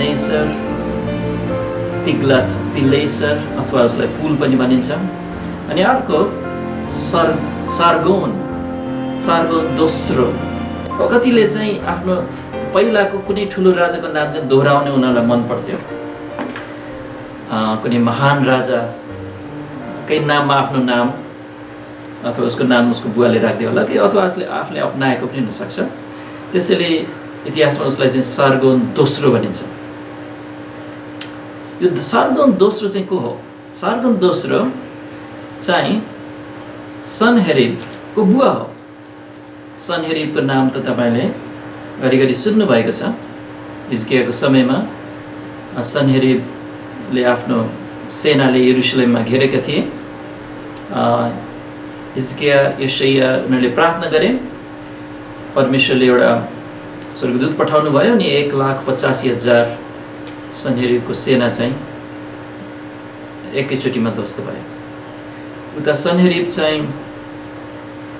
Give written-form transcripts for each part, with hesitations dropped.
सल्मनेसर, तिग्लत पिलेसर अथवा उसलाई पुल पनि भनिन्छ। अनि अर्को सार्गोन दोस्रो। कतिले चाहिँ आफ्नो पहिलाको कुनै ठुलो राजाको नाम चाहिँ दोहोऱ्याउने उनीहरूलाई मन पर्थ्यो। कुनै महान राजाकै नाममा आफ्नो नाम अथवा उसको नाम उसको बुवाले राखिदियो होला कि अथवा आफूले अपनाएको पनि हुनसक्छ। त्यसैले इतिहासमा उसलाई चाहिँ सार्गोन दोस्रो भनिन्छ। यो सार्गोन दोस्रो चाहिँ को हो? सार्गोन दोस्रो चाहिँ सनहेरिबको बुवा हो। सनहेरिबको नाम त तपाईँले घरिघरि सुन्नुभएको छ। हिजकियाको समयमा सनहेरिबले आफ्नो सेनाले यरुसलेममा घेरेका थिए। हिजकिया, यशाया उनीहरूले प्रार्थना गरे, परमेश्वरले एउटा स्वर्गदूत पठाउनु भयो अनि 1,85,000 सनहेरिबको सेना चाहिँ एकैचोटिमा ध्वस्त भयो। उता सनहेरिब चाहिँ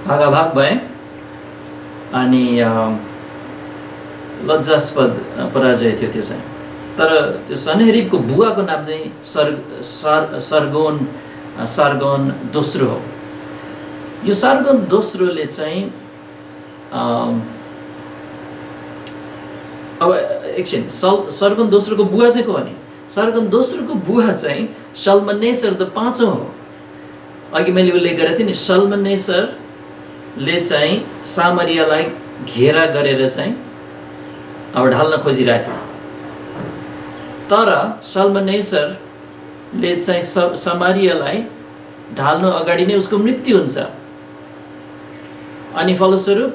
भागाभाग भए अनि लज्जास्पद पराजय थियो त्यो चाहिँ। तर त्यो सनहेरिबको बुवाको नाम चाहिँ सार्गोन दोस्रो हो। यो सार्गोन दोस्रोले चाहिँ अब एकछिन सार्गोन दोस्रोको बुवा चाहिँ को हो नि? सार्गोन दोस्रोको बुवा चाहिँ सल्मनेसर द पाँचौँ हो। अघि मैले उल्लेख गरेको थिएँ नि, सल्मनेसरले चाहिँ सामरियालाई घेरा गरेर चाहिँ अब ढाल्न खोजिरहेको थियो। तर सल्मनेसरले चाहिँ समारियालाई ढाल्नु अगाडि नै उसको मृत्यु हुन्छ। अनि फलस्वरूप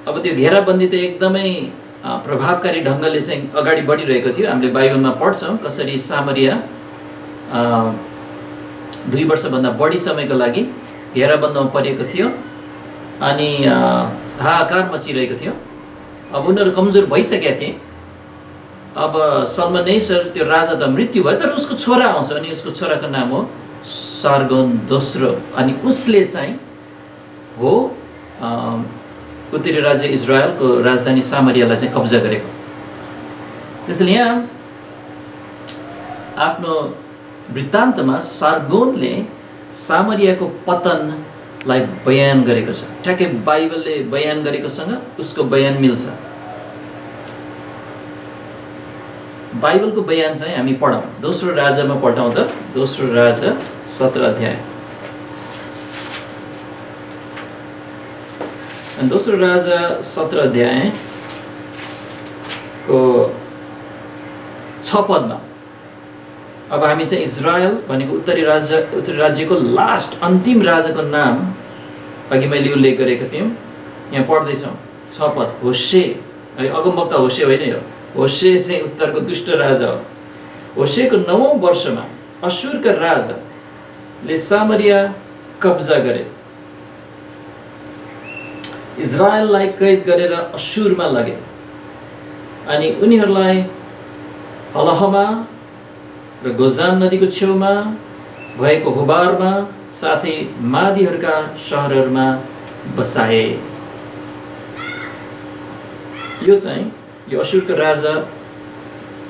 अब त्यो घेराबन्दी त एकदमै प्रभावकारी ढङ्गले चाहिँ अगाडि बढिरहेको थियो। हामीले बाइबलमा पढ्छौँ कसरी सामरिया 2 वर्षभन्दा बढी समयको लागि घेराबन्दमा परेको थियो अनि हाहाकार मचिरहेको थियो। अब उनीहरू कमजोर भइसकेका थिए। अब सल्मनेसर त्यो राजा त मृत्यु भयो, तर उसको छोरा आउँछ अनि उसको छोराको नाम हो सार्गोन दोस्रो। अनि उसले चाहिँ हो उत्तरी राज्य इजरायलको राजधानी सामरियालाई चाहिँ कब्जा गरेको। त्यसैले यहाँ आफ्नो वृत्तान्तमा सार्गोनले सामरियाको पतनलाई बयान गरेको छ। ठ्याक्कै बाइबलले बयान गरेकोसँग उसको बयान मिल्छ। बाइबलको बयान चाहिँ हामी पढौँ। दोस्रो राजामा पढौँ त, दोस्रो राजा 17 अध्याय। दोस्रो राजा 17 अध्यायको 6 पदमा अब हामी चाहिँ इजरायल भनेको उत्तरी राज्यको लास्ट अन्तिम राजाको नाम अघि मैले उल्लेख गरेको थिएँ। यहाँ पढ्दैछौँ 6 पद। होशे, अगमवक्ता होशे होइन यो। होशे चाहिँ उत्तरको दुष्ट राजा हो। होशेको 9औं वर्षमा अश्शूरका राजाले सामरिया कब्जा गरे, इजरायललाई कैद गरेर अश्शूरमा लगे अनि उनीहरूलाई हलहमा र गोजान नदीको छेउमा भएको होबारमा साथै मादीहरूका सहरहरूमा बसाए। यो चाहिँ यो अश्शूरको राजा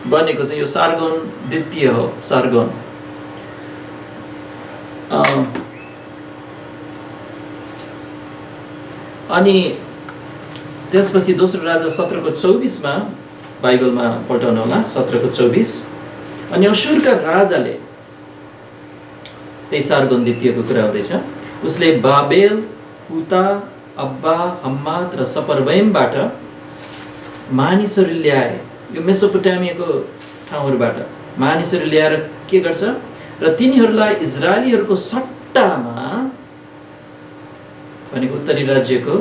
बनेको चाहिँ यो सार्गोन द्वितीय हो। सार्गोन अनि त्यसपछि दोस्रो राजा 17 को 24 बाइबलमा पल्टाउनु होला। 17 को 24। अनि अश्शूरका राजाले, त्यही सार्गोन द्वितीयको कुरा हुँदैछ, उसले बाबेल, कुता, अब्बा, हम्मात र सपर्वैमबाट मानिसहरू ल्याए। यो मेसोपोटामियाको ठाउँहरूबाट मानिसहरू ल्याएर के गर्छ र तिनीहरूलाई इजरायलीहरूको सट्टामा भनेको उत्तरी राज्यको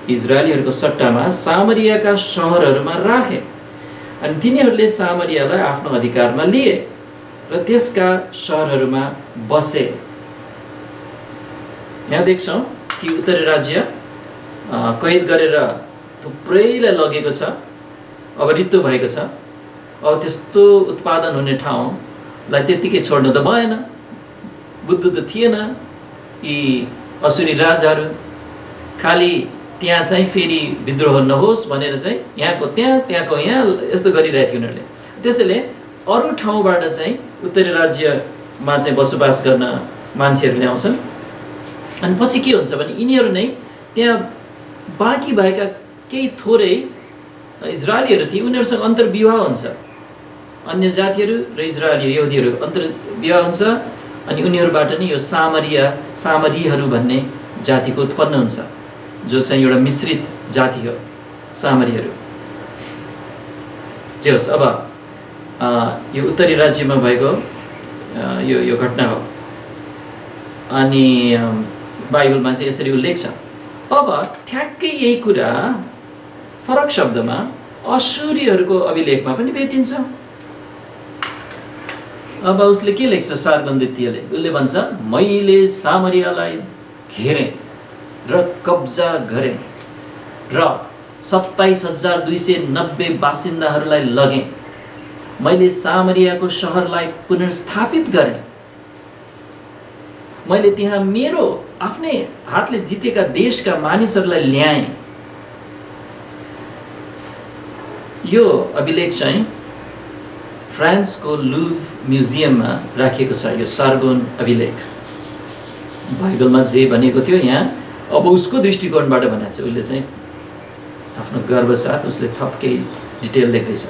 इजरायलीहरूको सट्टामा सामरियाका सहरहरूमा राखे अनि तिनीहरूले सामरियालाई आफ्नो अधिकारमा लिए र त्यसका सहरहरूमा बसे। यहाँ देख्छौँ कि उत्तरी राज्य कैद गरेर थुप्रैलाई लगेको छ। अब रित्तो भएको छ। अब त्यस्तो उत्पादन हुने ठाउँलाई त्यतिकै छोड्नु त भएन। बुद्धि त थिएन यी असुरी राजाहरू। खालि त्यहाँ चाहिँ फेरि विद्रोह नहोस् भनेर चाहिँ यहाँको त्यहाँ, त्यहाँको यहाँ यस्तो गरिरहेको थियो उनीहरूले। त्यसैले अरू ठाउँबाट चाहिँ उत्तरी राज्यमा चाहिँ बसोबास गर्न मान्छेहरू ल्याउँछन्। अनि पछि के हुन्छ भने यिनीहरू नै त्यहाँ बाँकी भएका केही थोरै इजरायलीहरू थिए, उनीहरूसँग अन्तर्विवाह हुन्छ। अन्य जातिहरू र इजरायली यहुदीहरू अन्तर्विवाह हुन्छ अनि उनीहरूबाट नै यो सामरीहरू भन्ने जातिको उत्पन्न हुन्छ, जो चाहिँ एउटा मिश्रित जाति हो, सामरीहरू। जे होस्, अब यो उत्तरी राज्यमा भएको यो घटना हो। अनि बाइबलमा चाहिँ यसरी उल्लेख छ। अब ठ्याक्कै यही कुरा फरक शब्दमा अश्शूरीहरूको अभिलेखमा पनि भेटिन्छ। अब उसले के लेख्छ, सार्गन द्वितीयले, उसले भन्छ मैले सामरियालाई घेरेँ र कब्जा गरेँ र 27,290 बासिन्दाहरूलाई लगेँ। मैले सामरियाको सहरलाई पुनर्स्थापित गरेँ। मैले त्यहाँ मेरो आफ्नै हातले जितेका देशका मानिसहरूलाई ल्याएँ। यो अभिलेख चाहिँ फ्रान्सको लुभ म्युजियममा राखिएको छ। यो सार्गोन अभिलेख बाइबलमा जे भनेको थियो यहाँ अब उसको दृष्टिकोणबाट भनेको छ। उसले चाहिँ आफ्नो गर्व साथ उसले थप केही डिटेल लेख्दैछ।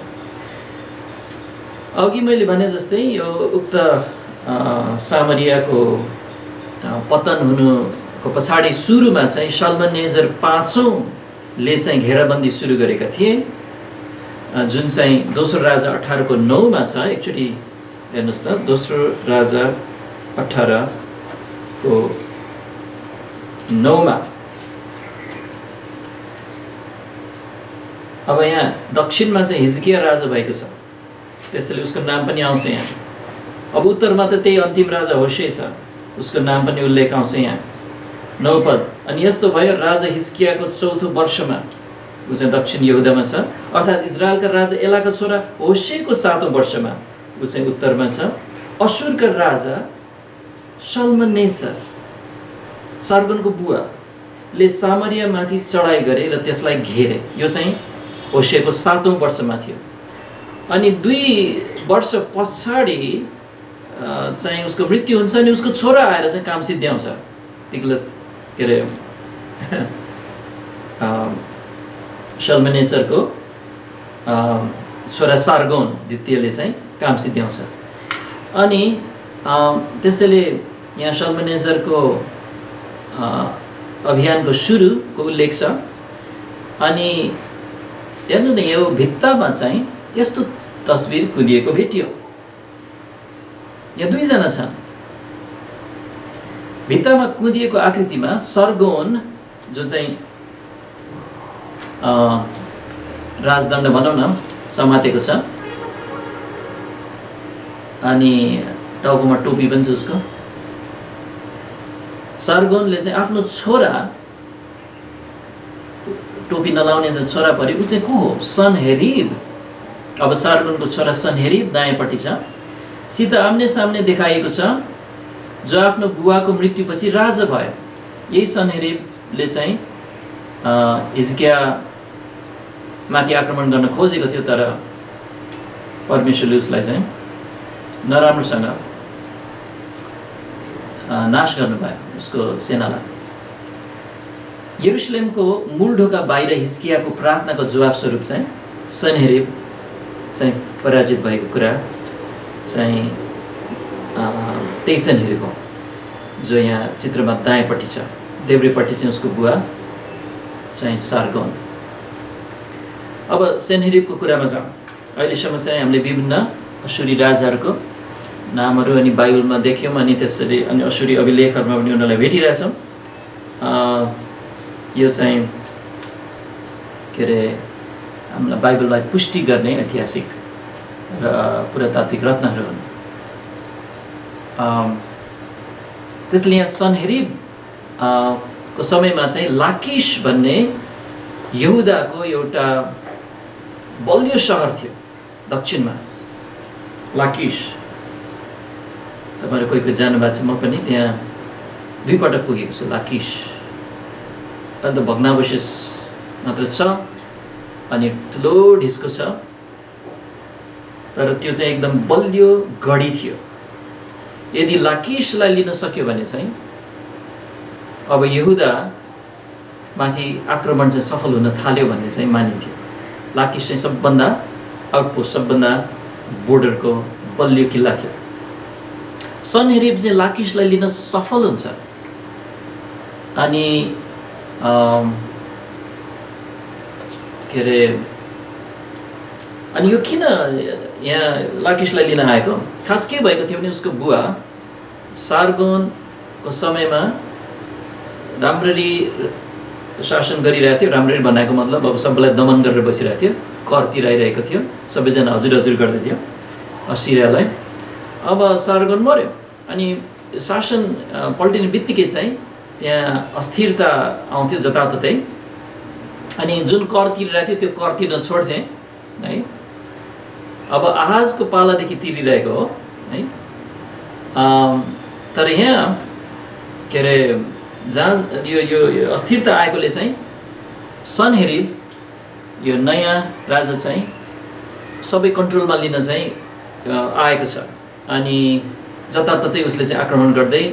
अघि मैले भने जस्तै यो उक्त सामरियाको पतन हुनुको पछाडि सुरुमा चाहिँ सल्मनेजर पाँचौँले चाहिँ घेराबन्दी सुरु गरेका थिए, जुन चाहिँ दोस्रो राजा 18 को 9 मा छ। एकचोटि हेर्नुहोस् त, दोस्रो राजा 18 को 9 मा। अब यहाँ दक्षिणमा चाहिँ हिजकिया राजा भएको छ, त्यसैले उसको नाम पनि आउँछ यहाँ। अब उत्तरमा त त्यही अन्तिम राजा होशे छ, उसको नाम पनि उल्लेख आउँछ यहाँ 9 पद। अनि यस्तो भयो, राजा हिजकियाको 4थो वर्षमा, ऊ चाहिँ दक्षिण यहुदामा छ, अर्थात् इजरायलका राजा एलाका छोरा होशेको 7औं वर्षमा, ऊ चाहिँ उत्तरमा छ, अश्शूरका राजा सल्मनेसर, सार्गोनको बुवाले सामरियामाथि चढाइ गरे र त्यसलाई घेरे। यो चाहिँ होशेको 7औं वर्षमा थियो। अनि 2 वर्ष पछाडि चाहिँ उसको मृत्यु हुन्छ अनि उसको छोरा आएर चाहिँ काम सिद्ध्याउँछ। तिग्लत के अरे सल्मनेसरको छोरा सार्गोन द्वितीयले चाहिँ काम सिद्ध्याउँछ। अनि त्यसैले यहाँ सल्मनेसरको अभियानको सुरुको उल्लेख छ। अनि हेर्नु न, यो भित्तामा चाहिँ यस्तो तस्बिर कुदिएको भेटियो। यहाँ 2 जना छन्। भित्तामा कुदिएको आकृतिमा सर्गोन, जो चाहिँ राजदण्ड भनौँ न समातेको छ, अनि टाउकोमा टोपी पनि छ उसको। सार्गोनले चाहिँ आफ्नो छोरा, टोपी नलाउने चाहिँ छोरा परि, ऊ चाहिँ को हो? सनहेरिब। अब सार्गोनको छोरा सनहेरिब दायाँपट्टि छ, सित आम्ने सामने देखाइएको छ, जो आफ्नो बुवाको मृत्युपछि राजा भयो। यही सनहेरिबले चाहिँ हिजकिया माथि आक्रमण गर्न खोजेको थियो, तर परमेश्वरले उसलाई चाहिँ नराम्रोसँग नाश गर्नुभयो, उसको सेनालाई। यरुशलेमको मूल ढोका बाहिर हिजकियाको प्रार्थनाको जवाब स्वरूप चाहिँ सनहेरिब चाहिँ पराजित भएको कुरा चाहिँ त्यही सनहेरिब हो, जो यहाँ चित्रमा दायाँपट्टि छ। देब्रेपट्टि चाहिँ उसको बुवा चाहिँ सार्गोन। अब सनहेरिबको कुरामा जाउँ। अहिलेसम्म चाहिँ हामीले विभिन्न अश्शूरी राजाहरूको नामहरू अनि बाइबलमा देख्यौँ, अनि त्यसरी अनि अश्शूरी अभिलेखहरूमा पनि उनीहरूलाई भेटिरहेछौँ। यो चाहिँ के अरे हामीलाई बाइबललाई पुष्टि गर्ने ऐतिहासिक र पुरातात्विक रत्नहरू हुन्। त्यसले यहाँ सनहेरिब को समयमा चाहिँ लाकिस भन्ने यहुदाको एउटा बलियो सहर थियो दक्षिणमा, लाकिस। तपाईँहरू कोही कोही जानुभएको छ, म पनि त्यहाँ 2 पटक पुगेको छु लाकिस। अहिले त भग्नावशेष मात्र छ अनि ठुलो ढिस्को छ। तर त्यो चाहिँ एकदम बलियो गढी थियो। यदि लाकिसलाई लिन सक्यो भने चाहिँ अब यहुदा माथि आक्रमण चाहिँ सफल हुन थाल्यो भन्ने चाहिँ मानिन्थ्यो। लाकिस चाहिँ सबभन्दा आउटपोस्ट, सबभन्दा बोर्डरको बलियो किल्ला थियो। सनहेरिब चाहिँ लाकिसलाई लिन सफल हुन्छ अनि के अरे अनि यो किन यहाँ लाकिसलाई लिन आएको? खास के भएको थियो भने उसको बुवा सार्गोनको समयमा राम्ररी शासन गरिरहेको थियो। राम्ररी बनाएको मतलब अब सबैलाई दमन गरेर बसिरहेको थियो, कर तिराइरहेको थियो, सबैजना हजुर हजुर गर्दै थियो सिरियालाई। अब सार्गोन मर्यो अनि शासन पल्टिने बित्तिकै चाहिँ त्यहाँ अस्थिरता आउँथ्यो जताततै, अनि जुन कर तिरिरहेको थियो त्यो कर तिर्न छोड्थे है। अब आहाजको पालादेखि तिरिरहेको हो है। तर यहाँ के अरे जहाँ यो अस्थिरता आएकोले चाहिँ सनहेरिब यो नयाँ राजा चाहिँ सबै कन्ट्रोलमा लिन चाहिँ आएको छ अनि जताततै उसले चाहिँ आक्रमण गर्दै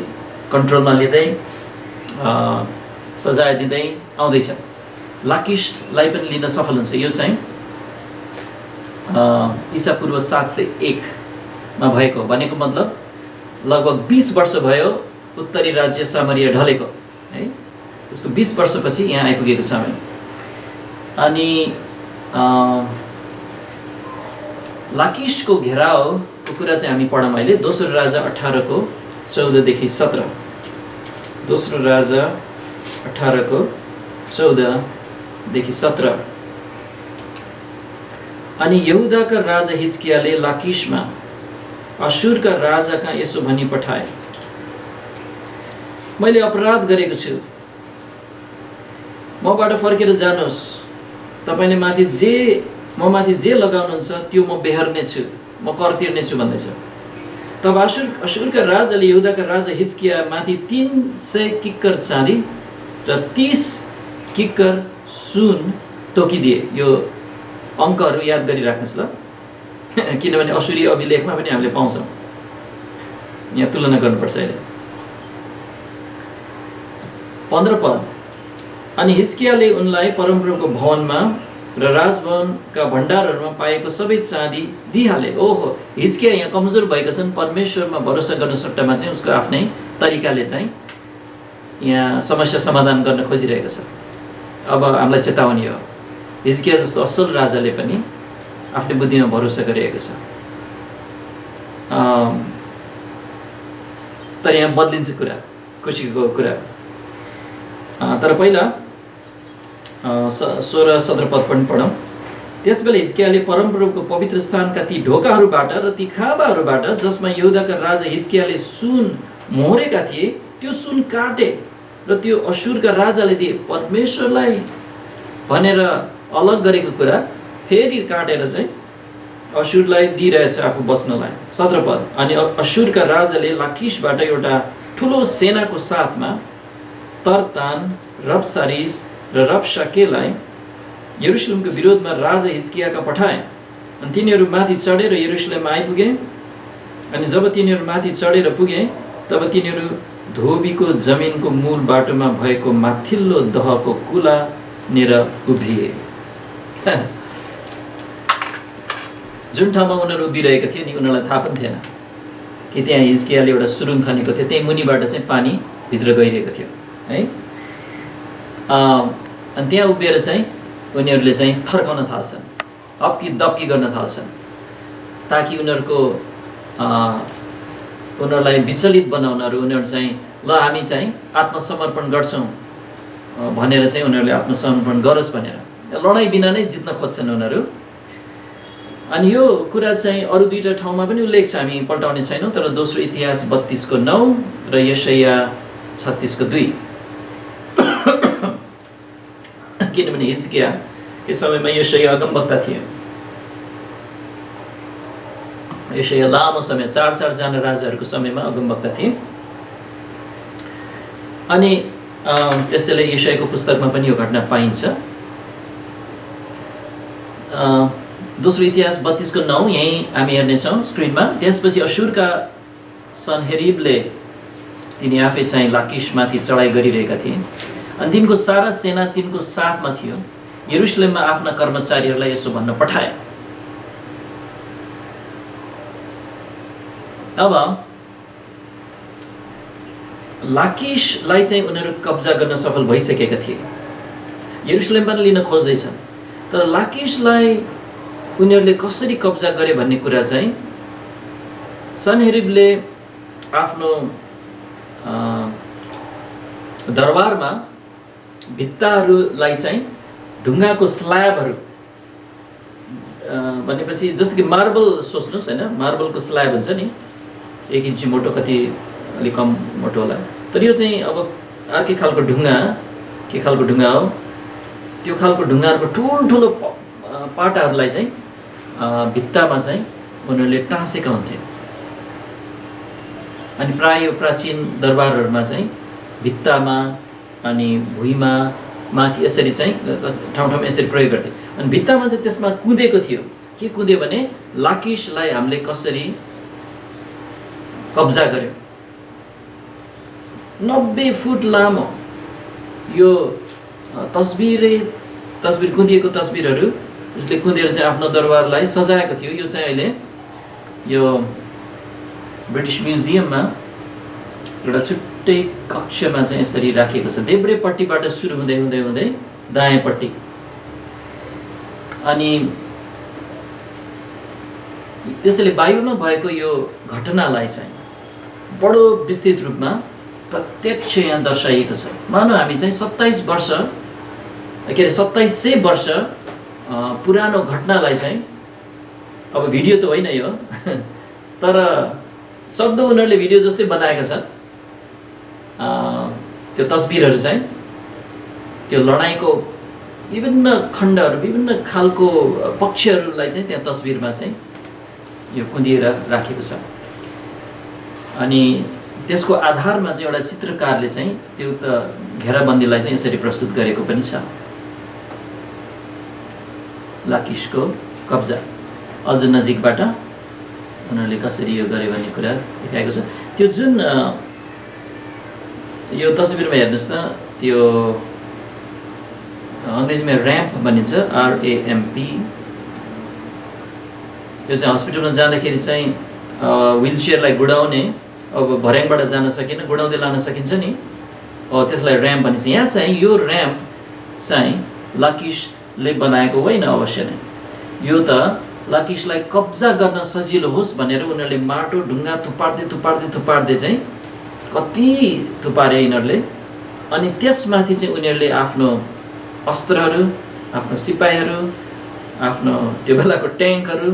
कन्ट्रोलमा लिँदै सजाय दिँदै आउँदैछ। लाकिसलाई पनि लिन सफल हुन्छ। यो चाहिँ ईसा पूर्व 701 मा भएको, भनेको मतलब लगभग 20 वर्ष भयो उत्तरी राज्य सामरिया ढलेको है। त्यसको 20 वर्षपछि यहाँ आइपुगेको छ हामी। अनि लाकिसको घेरावको कुरा चाहिँ हामी पढौँ अहिले। दोस्रो राजा 18 को 14 देखि 17। दोस्रो राजा 18 को 14 देखि 17। अनि यहुदाका राजा हिजकियाले लाकिसमा अशुरका राजा कहाँ यसो भनी पठाए, मैले अपराध गरेको छु, मबाट फर्केर जानुहोस्, तपाईले म माथि जे लगाउनुहुन्छ त्यो म बेहोर्ने छु, म कर तिर्ने छु भन्दैछ। तब अशुरका राजाले यहुदाका राजा हिजकिया माथि 300 किक्कर चाँदी र 30 किक्कर सुन तोकिदिए। यो अङ्कहरू याद गरिराख्नुहोस् ल, किनभने अशुरी अभिलेखमा पनि हामीले पाउँछौँ। यहाँ तुलना गर्नुपर्छ अहिले। 15 पद। अनि हिजकियाले उनलाई परमप्रभुको भवनमा र राजभवनका भण्डारहरूमा पाएको सबै चाँदी दिइहाले। ओहो, हिजकिया यहाँ कमजोर भएको छन्, परमेश्वरमा भरोसा गर्न सट्टामा चाहिँ उसको आफ्नै तरिकाले चाहिँ यहाँ समस्या समाधान गर्न खोजिरहेको छ। अब हामीलाई चेतावनी हो, हिजकिया जस्तो असल राजाले पनि आफ्नै बुद्धिमा भरोसा गरिरहेको छ। तर यहाँ बदलिन्छ कुरा, खुसीको कुरा। तर पहिला 16-17 पद पनि पढौँ। त्यसबेला हिजकियाले परमप्रभुको पवित्र स्थानका ती ढोकाहरूबाट र ती खाँबाहरूबाट जसमा यहुदाका राजा हिजकियाले सुन मोहरेका थिए त्यो सुन काटे र त्यो अशुरका राजाले दिए। परमेश्वरलाई भनेर अलग गरेको कुरा फेरि काटेर चाहिँ अशुरलाई दिइरहेछ आफू बच्नलाई। 17 पद। अनि अशुरका राजाले लाकिसबाट एउटा ठुलो सेनाको साथमा तरतान, रबसारिस र रबशाकेलाई यरुशलेमको विरोधमा राजा हिजकियाका पठाए। अनि तिनीहरू माथि चढेर यरुशलेममा आइपुगे। अनि जब तिनीहरू माथि चढेर पुगे तब तिनीहरू धोबीको जमिनको मूल बाटोमा भएको माथिल्लो दहको कुलानेर उभिए। जुन ठाउँमा उनीहरू उभिरहेका थिए नि उनीहरूलाई थाहा पनि थिएन कि त्यहाँ हिजकियाले एउटा सुरुङ खनेको थियो, त्यही मुनिबाट चाहिँ पानी भित्र गइरहेको थियो है। अनि त्यहाँ उभिएर चाहिँ उनीहरूले चाहिँ थर्काउन थाल्छन्, हप्की दप्की गर्न थाल्छन्, ताकि उनीहरूलाई विचलित बनाउनहरू उनीहरू चाहिँ ल हामी चाहिँ आत्मसमर्पण गर्छौँ भनेर चाहिँ उनीहरूले आत्मसमर्पण गरोस् भनेर लडाइँ बिना नै जित्न खोज्छन् उनीहरू। अनि यो कुरा चाहिँ अरू दुईवटा ठाउँमा पनि उल्लेख छ, हामी पल्टाउने छैनौँ। तर दोस्रो इतिहास 32:9 र यशाया 36:2। किनभने हिजकियाको समयमा यशाया अगमवक्ता थियो। यशाया लामो समय 4 जना राजाहरूको समयमा अगमवक्ता थिए। अनि त्यसैले यशायाको पुस्तकमा पनि यो घटना पाइन्छ। दोस्रो इतिहास 32:9 यही हामी हेर्नेछौँ स्क्रिनमा। त्यसपछि अशुरका सनहेरिबले तिनी आफै चाहिँ लाकिसमाथि चढाइ गरिरहेका थिए अनि तिनको सारा सेना तिनको साथमा थियो। यरुशलेममा आफ्ना कर्मचारीहरूलाई यसो भन्न पठाए, अब लाकिसलाई चाहिँ उनीहरू कब्जा गर्न सफल भइसकेका थिए, यरुशलेम पनि लिन खोज्दैछन्। तर लाकिसलाई उनीहरूले कसरी कब्जा गरे भन्ने कुरा चाहिँ सनहेरिबले आफ्नो दरबारमा भित्ताहरूलाई चाहिँ ढुङ्गाको स्ल्याबहरू भनेपछि जस्तो कि मार्बल सोच्नुहोस् होइन, मार्बलको स्ल्याब हुन्छ नि 1 इन्ची मोटो, कति अलिक कम मोटो होला, तर यो चाहिँ अब अर्कै खालको ढुङ्गा, के खालको ढुङ्गा हो, त्यो खालको ढुङ्गाहरूको ठुल्ठुलो पाटाहरूलाई चाहिँ भित्तामा चाहिँ उनीहरूले टाँसेका हुन्थे। अनि प्राय यो प्राचीन दरबारहरूमा चाहिँ भित्तामा अनि भुइँमा माथि यसरी चाहिँ ठाउँ ठाउँमा यसरी प्रयोग गर्थे। अनि भित्तामा चाहिँ त्यसमा कुँदेको थियो, के कुँद्यो भने लाकिसलाई हामीले कसरी कब्जा गर्यो। 90 फुट लामो यो तस्बिर कुँदिएको तस्बिरहरू उसले कुँदेर चाहिँ आफ्नो दरबारलाई सजाएको थियो। यो चाहिँ अहिले यो ब्रिटिस म्युजियममा एउटा छुट्टै कक्षमा चाहिँ यसरी राखिएको छ, देब्रेपट्टिबाट सुरु हुँदै हुँदै हुँदै दायाँपट्टि। अनि त्यसैले बाइबलमा भएको यो घटनालाई चाहिँ बडो विस्तृत रूपमा प्रत्यक्ष यहाँ दर्शाइएको छ। मानौ हामी चाहिँ 2700 वर्ष पुरानो घटनालाई चाहिँ, अब भिडियो त होइन यो तर सक्दो उनीहरूले भिडियो जस्तै बनाएको छ। त्यो तस्बिरहरू चाहिँ त्यो लडाइँको विभिन्न खण्डहरू, विभिन्न खालको पक्षहरूलाई चाहिँ त्यहाँ तस्बिरमा चाहिँ यो कुँदिएर राखेको छ। अनि त्यसको आधारमा चाहिँ एउटा चित्रकारले चाहिँ त्यो त घेराबन्दीलाई चाहिँ यसरी प्रस्तुत गरेको पनि छ। लाकिसको कब्जा अझ नजिकबाट उनीहरूले कसरी यो गरे भन्ने कुरा देखाएको छ। त्यो जुन यो तस्बिरमा हेर्नुहोस् न, त्यो अङ्ग्रेजीमा ऱ्याम्प भनिन्छ, RAMP। यो चाहिँ हस्पिटलमा जाँदाखेरि चाहिँ व्हिलचेयरलाई गुडाउने, अब भर्याङबाट जान सकिन गुडाउँदै लान सकिन्छ नि, त्यसलाई ऱ्याम्प भनिन्छ। यहाँ चाहिँ यो ऱ्याम्प चाहिँ लाकिसले बनाएको होइन अवश्य नै, यो त लाकिसलाई कब्जा गर्न सजिलो होस् भनेर उनीहरूले माटो ढुङ्गा थुपार्दै चाहिँ कति थुपारे यिनीहरूले। अनि त्यसमाथि चाहिँ उनीहरूले आफ्नो अस्त्रहरू, आफ्नो सिपाहीहरू, आफ्नो त्यो बेलाको ट्याङ्कहरू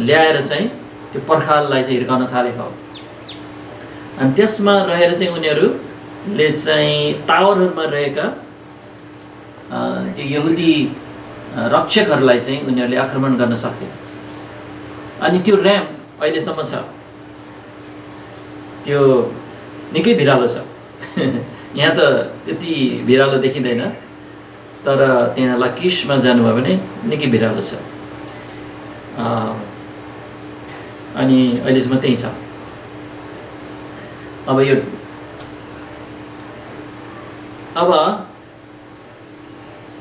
ल्याएर चाहिँ त्यो पर्खाललाई चाहिँ हिर्काउन थालेको हो। अनि त्यसमा रहेर चाहिँ उनीहरूले चाहिँ टावरहरूमा रहेका त्यो यहुदी रक्षकहरूलाई चाहिँ उनीहरूले आक्रमण गर्न सक्थे। अनि त्यो ऱ्याम्प अहिलेसम्म छ, त्यो निकै भिरालो छ यहाँ त त्यति भिरालो देखिँदैन, तर त्यहाँ लाकिसमा जानुभयो भने निकै भिरालो छ। अनि अहिलेसम्म त्यही छ।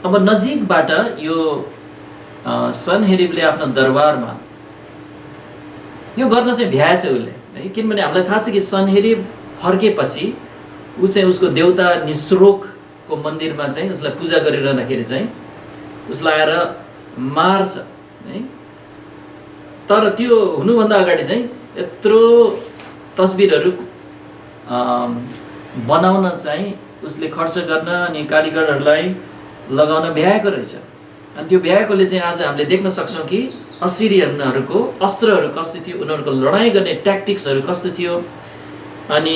अब नजिकबाट यो सनहेरिबले आफ्नो दरबारमा यो गर्न चाहिँ भ्याएछ उसले है, किनभने हामीलाई थाहा छ कि सनहेरिब फर्केपछि ऊ चाहिँ उसको देवता निस्रोकको मन्दिरमा चाहिँ उसलाई पूजा गरिरहँदाखेरि चाहिँ उसलाई आएर मार्छ है। तर त्यो हुनुभन्दा अगाडि चाहिँ यत्रो तस्बिरहरू बनाउन चाहिँ उसले खर्च गर्न अनि कारिगरहरूलाई लगाउन भ्याएको रहेछ। अनि त्यो भ्याएकोले चाहिँ आज हामीले देख्न सक्छौँ कि असिरियनहरूको अस्त्रहरू कस्तो थियो, उनीहरूको लडाइँ गर्ने ट्याक्टिक्सहरू कस्तो थियो। अनि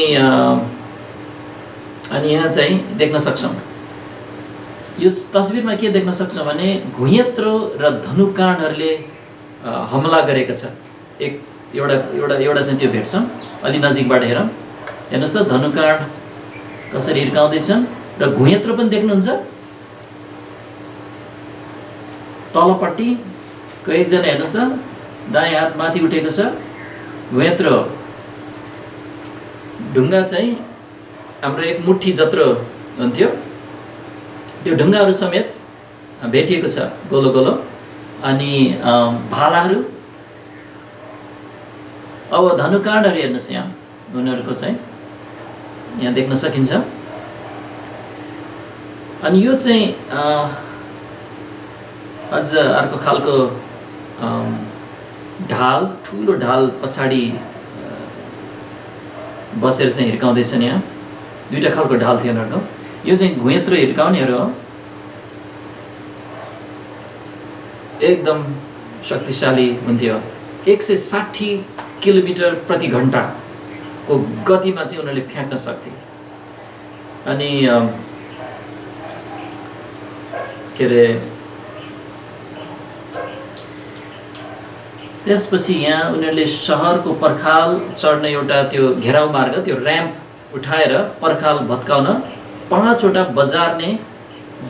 यहाँ चाहिँ देख्न सक्छौँ, यो तस्बिरमा के देख्न सक्छौँ भने घुइँत्रो र धनुकाँडहरूले हमला गरेको छ। एउटा चाहिँ त्यो भेट्छौँ, अलि नजिकबाट हेर्नुहोस् त धनुकाँड कसरी हिर्काउँदैछन् र घुइँत्रो पनि देख्नुहुन्छ तलपट्टि एकजना हेर्नुहोस् त, दायाँ हात माथि उठेको छ, घुइँत्रो हो। ढुङ्गा चाहिँ हाम्रो एक मुट्ठी जत्रो हुन्थ्यो, त्यो ढुङ्गाहरू समेत भेटिएको छ गोलो गोलो। अनि भालाहरू, अब धनुकाँडहरू हेर्नुहोस् यहाँ उनीहरूको चाहिँ यहाँ देख्न सकिन्छ। अनि यो चाहिँ अझ अर्को खालको ढाल, ठुलो ढाल पछाडि बसेर चाहिँ हिर्काउँदैछन्। यहाँ दुईवटा खालको ढाल थियो उनीहरूको। यो चाहिँ घुइँत्रो हिर्काउनेहरू हो, एकदम शक्तिशाली हुन्थ्यो। 160 किलोमिटर प्रति घन्टाको गतिमा चाहिँ उनीहरूले फ्याँक्न सक्थे। अनि के अरे त्यसपछि यहाँ उनीहरूले सहरको पर्खाल चढ्ने एउटा त्यो घेराउ मार्ग, त्यो र्याम्प उठाएर पर्खाल भत्काउन 5वटा बजार्ने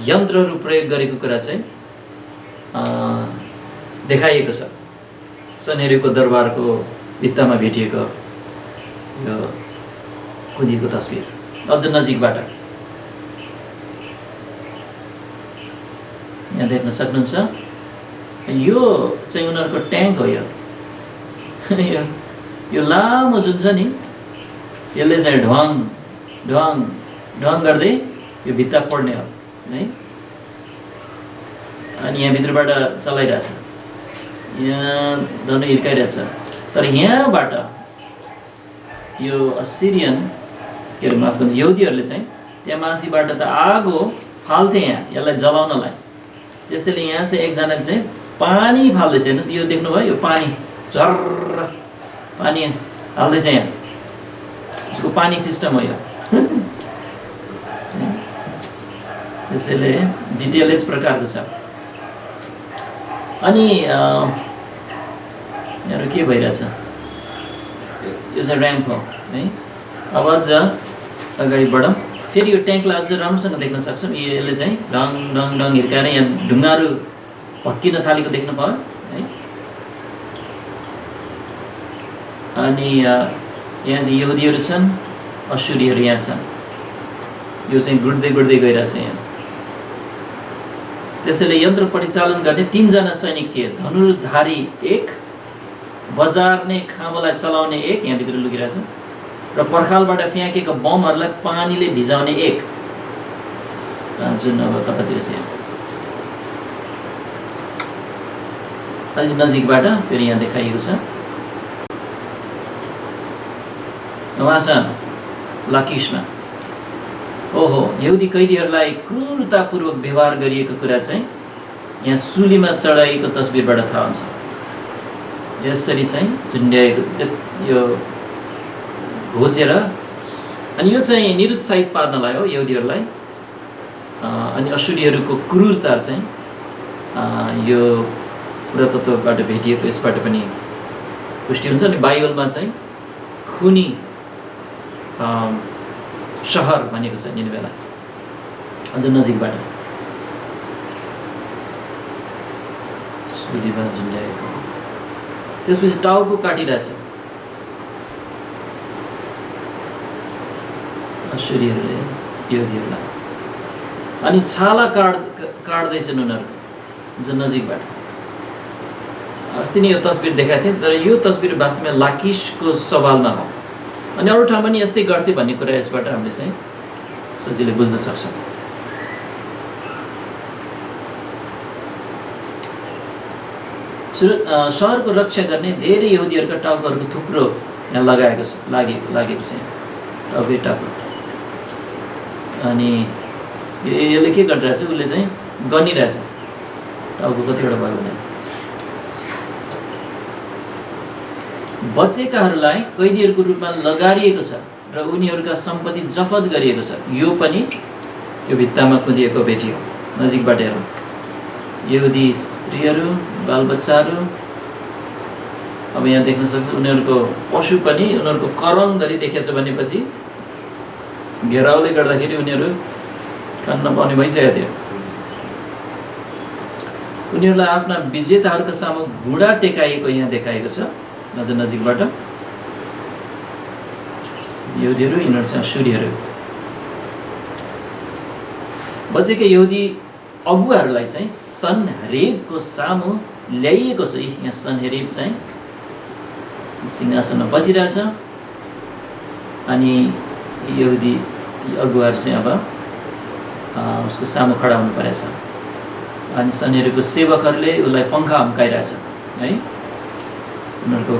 यन्त्रहरू प्रयोग गरेको कुरा चाहिँ देखाइएको छ। सन्हेरीको दरबारको भित्तामा भेटिएको यो कुदिएको तस्बिर अझ नजिकबाट यहाँ देख्न सक्नुहुन्छ। यो चाहिँ उनीहरूको ट्याङ्क हो। यो लामो जुन छ नि, यसले चाहिँ ढ्वाङ ढ्वाङ ढ्वाङ गर्दै यो भित्ता फोड्ने हो है। अनि यहाँ भित्रबाट चलाइरहेछ, यहाँ धनु हिर्काइरहेछ। तर यहाँबाट यो असिरियन के अरे माफ गर्नु, यहुदीहरूले चाहिँ त्यहाँ माथिबाट त आगो फाल्थे यहाँ यसलाई जलाउनलाई। त्यसैले यहाँ चाहिँ एकजना चाहिँ पानी फाल्दैछ। हेर्नुहोस्, यो देख्नुभयो, यो पानी झर्र पानी हाल्दैछ यहाँ, यसको पानी सिस्टम हो यो। त्यसैले डिटेल यस प्रकारको छ। अनि यहाँ के भइरहेछ, यो चाहिँ र्याम्प हो है। अब अझ अगाडि बढौँ, फेरि यो ट्याङ्कलाई अझ राम्रोसँग देख्न सक्छौँ। यसले चाहिँ ढङ ढङ ढङ हिर्काएर यहाँ ढुङ्गाहरू भत्किन थालेको देख्नु भयो है। अनि यहाँ चाहिँ यहुदीहरू छन्, अश्शुरीहरू यहाँ छन्। यो चाहिँ गुड्दै गुड्दै गइरहेछ यहाँ। त्यसैले यन्त्र परिचालन गर्ने 3 जना सैनिक थिए। धनुर्धारी 1, बजार्ने खाँबोलाई चलाउने 1 यहाँ भित्र लुकिरहेछ, र पर्खालबाट फ्याँकेका बमहरूलाई पानीले भिजाउने 1 जुन अब कतातिर छ। अझ नजिकबाट फेरि यहाँ देखाइएको छ। उहाँ छन् लाकिसमा। ओहो, यहुदी कैदीहरूलाई क्रूरतापूर्वक व्यवहार गरिएको कुरा चाहिँ यहाँ सुलीमा चढाइएको तस्बिरबाट थाहा हुन्छ। यसरी चाहिँ झुन्ड्याएको यो घोचेर, अनि यो चाहिँ निरुत्साहित पार्नलाई हो यहुदीहरूलाई। अनि अश्शुरीहरूको क्रूरता चाहिँ यो पुरातत्वबाट भेटिएको यसबाट पनि पुष्टि हुन्छ। अनि बाइबलमा चाहिँ खुनी सहर भनेको छ निनवेलाई अझ नजिकबाट सुलीमा झुन्ड्याएको। त्यसपछि टाउको काटिरहेछ अश्शुरीहरूले यहुदीहरूलाई। अनि छाला काट्दैछन् उनीहरूको अझ नजिकबाट। अस्ति नै यो तस्बिर देखाएको थिएँ, तर यो तस्बिर वास्तवमा लाकिसको सवालमा हो। अनि अरू ठाउँमा पनि यस्तै गर्थे भन्ने कुरा यसबाट हामीले चाहिँ सजिलै बुझ्न सक्छौँ। सहरको रक्षा गर्ने धेरै यहुदीहरूका टाउकोहरूको थुप्रो यहाँ लगाएको छ, लागेको छ टाउकै टाउको। अनि यसले के गरिरहेछ, उसले चाहिँ गनिरहेछ टाउको कतिवटा भयो भने। बचेकाहरूलाई कैदीहरूको रूपमा लगारिएको छ र उनीहरूका सम्पत्ति जफत गरिएको छ। यो पनि त्यो भित्तामा कुदिएको भेटियो। नजिकबाट हेरौँ, यहुदी स्त्रीहरू, बालबच्चाहरू। अब यहाँ देख्न सक्छ उनीहरूको पशु पनि उनीहरूको करङ गरी देखेछ भनेपछि घेराउले गर्दाखेरि उनीहरू खान नपाउने भइसकेको थियो। उनीहरूलाई आफ्ना विजेताहरूका सामु घुँडा टेकाएको यहाँ देखाएको छ नजिकबाट। यहुदीहरू यिनीहरू चाहिँ अश्शूरीहरू। बचेका यहुदी अगुवाहरूलाई चाहिँ सनहेरीबको सामु ल्याइएको छ। यहाँ सनहेरीब चाहिँ सिंहासनमा बसिरहेछ अनि यहुदी अगुवाहरू चाहिँ अब उसको सामु खडा हुनु परेछ। अनि सनहेरीबको सेवकहरूले उसलाई पङ्खा हम्काइरहेछ है, उनीहरूको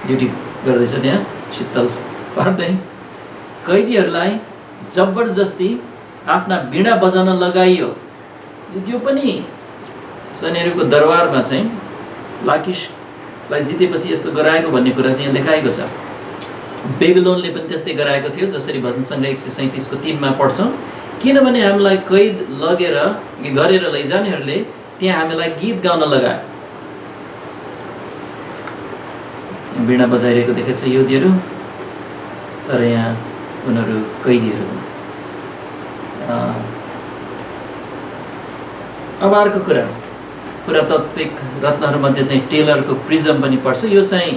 ड्युटी गर्दैछ त्यहाँ शीतल पार्दै। कैदीहरूलाई जबरजस्ती आफ्ना वीणा बजाउन लगाइयो। त्यो पनि सनहेरीबको दरबारमा चाहिँ लाकिसलाई जितेपछि यस्तो गराएको भन्ने कुरा चाहिँ यहाँ देखाएको छ। बेबिलोनले पनि त्यस्तै गराएको थियो, जसरी भजन सङ्ग्रह 137 को 3 मा पढ्छौँ। किनभने हामीलाई कैद लगेर गरेर लैजानेहरूले त्यहाँ हामीलाई गीत गाउन लगायो। वीणा बजाइरहेको देखेछ यहुदीहरू, तर यहाँ उनीहरू कैदीहरू। अब अर्को कुरा, पुरातात्विक रत्नहरूमध्ये चाहिँ टेलरको प्रिजम पनि पर्छ। यो चाहिँ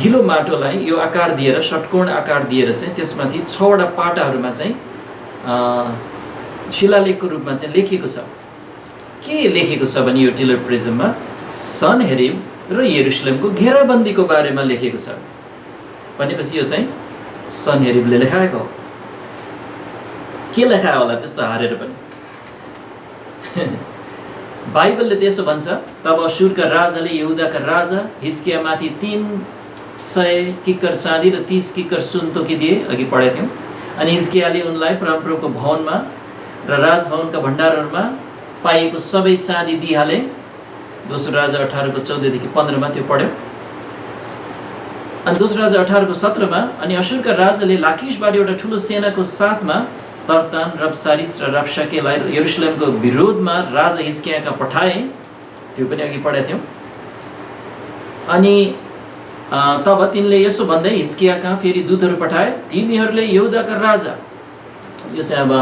गिलो माटोलाई यो आकार दिएर, षट्कोण आकार दिएर चाहिँ त्यसमाथि 6 वटा पाटाहरूमा चाहिँ शिलालेखको रूपमा चाहिँ लेखिएको छ। के लेखिएको छ भने यो टेलर प्रिजममा सनहेरीब र यरुशलेमको घेराबन्दीको बारेमा लेखिएको छ। भनेपछि यो चाहिँ सनहेरीबले लेखाएको हो। के लेखायो होला त्यस्तो हारेर पनि? बाइबलले त्यसो भन्छ। तब अश्शूरका राजाले यहुदाका राजा हिजकियामाथि 300 किक्कर चाँदी र 30 किक्कर सुन तोकिदिए। अघि पढेको थियौँ। अनि हिजकियाले उनलाई परमप्रभुको भवनमा र राजभवनका भण्डारहरूमा पाइएको सबै चाँदी दिइहाले। दोस्रो राजा 18 को 14 देखि 15 मा त्यो पढ्यौँ। अनि दोस्रो राजा 18 को 17 मा अनि अश्शूरका राजाले लाकिसबाट एउटा ठुलो सेनाको साथमा तर्तान, रब्सारिस र रब्साकेलाई यरुशलेमको विरोधमा राजा हिजकियाका पठाए। त्यो पनि अघि पढेका थियौँ। अनि तब तिनले यसो भन्दै हिजकिया कहाँ फेरि दूतहरू पठाए, तिमीहरूले यहुदाका राजा, यो चाहिँ अब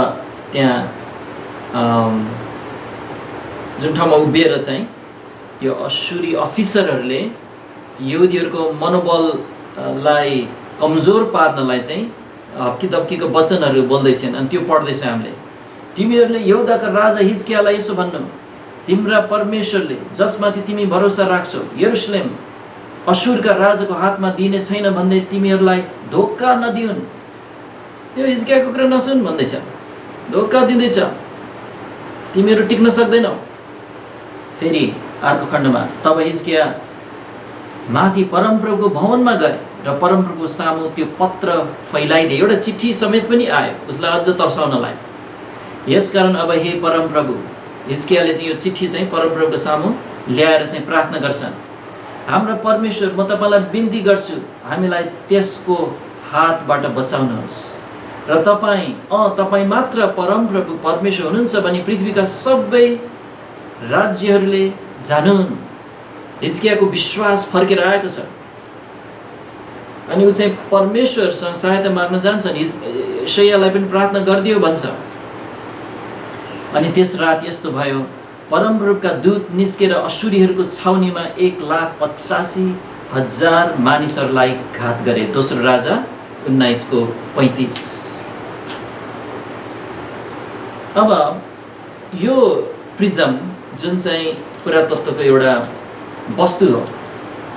त्यहाँ जुन ठाउँमा उभिएर चाहिँ यो अश्शूरी अफिसरहरूले यहुदीहरूको मनोबललाई कमजोर पार्नलाई चाहिँ हप्की दप्कीको वचनहरू बोल्दैछन्। अनि त्यो पढ्दैछ हामीले। तिमीहरूले यहुदाका राजा हिजकियालाई यसो भन्नु, तिम्रा परमेश्वरले जसमाथि तिमी भरोसा राख्छौ यरुशलेम अश्शूरका राजाको हातमा दिने छैन भन्दै तिमीहरूलाई धोका नदिउन्। यो हिजकियाको कुरा नसुन भन्दैछ, धोका दिँदैछ, तिमीहरू टिक्न सक्दैनौ। फेरि अर्को खण्डमा तब हिजकिया माथि परमप्रभुको भवनमा गए र परमप्रभुको सामु त्यो पत्र फैलाइदिए। एउटा चिठी समेत पनि आयो उसलाई अझ तर्साउनलाई। यसकारण अब हे परमप्रभु, हिजकियाले चाहिँ यो चिठी चाहिँ परमप्रभुको सामु ल्याएर चाहिँ प्रार्थना गर्छन्। हाम्रा परमेश्वर, म तपाईँलाई बिन्ती गर्छु, हामीलाई त्यसको हातबाट बचाउनुहोस् र तपाईँ मात्र परमप्रभु परमेश्वर हुनुहुन्छ भने पृथ्वीका सबै राज्यहरूले जानुन्। हिजकियाको विश्वास फर्केर आएको छ अनि ऊ चाहिँ परमेश्वरसँग सहायता माग्न जान्छन्। यशायालाई पनि प्रार्थना गरिदियो भन्छ। अनि त्यस रात यस्तो भयो, परमप्रभुका दूत निस्केर अश्शूरीहरूको छाउनीमा 1,85,000 मानिसहरूलाई घात गरे। दोस्रो राजा 19 को 35। अब यो प्रिजम जुन चाहिँ पुरातत्वको एउटा वस्तु हो,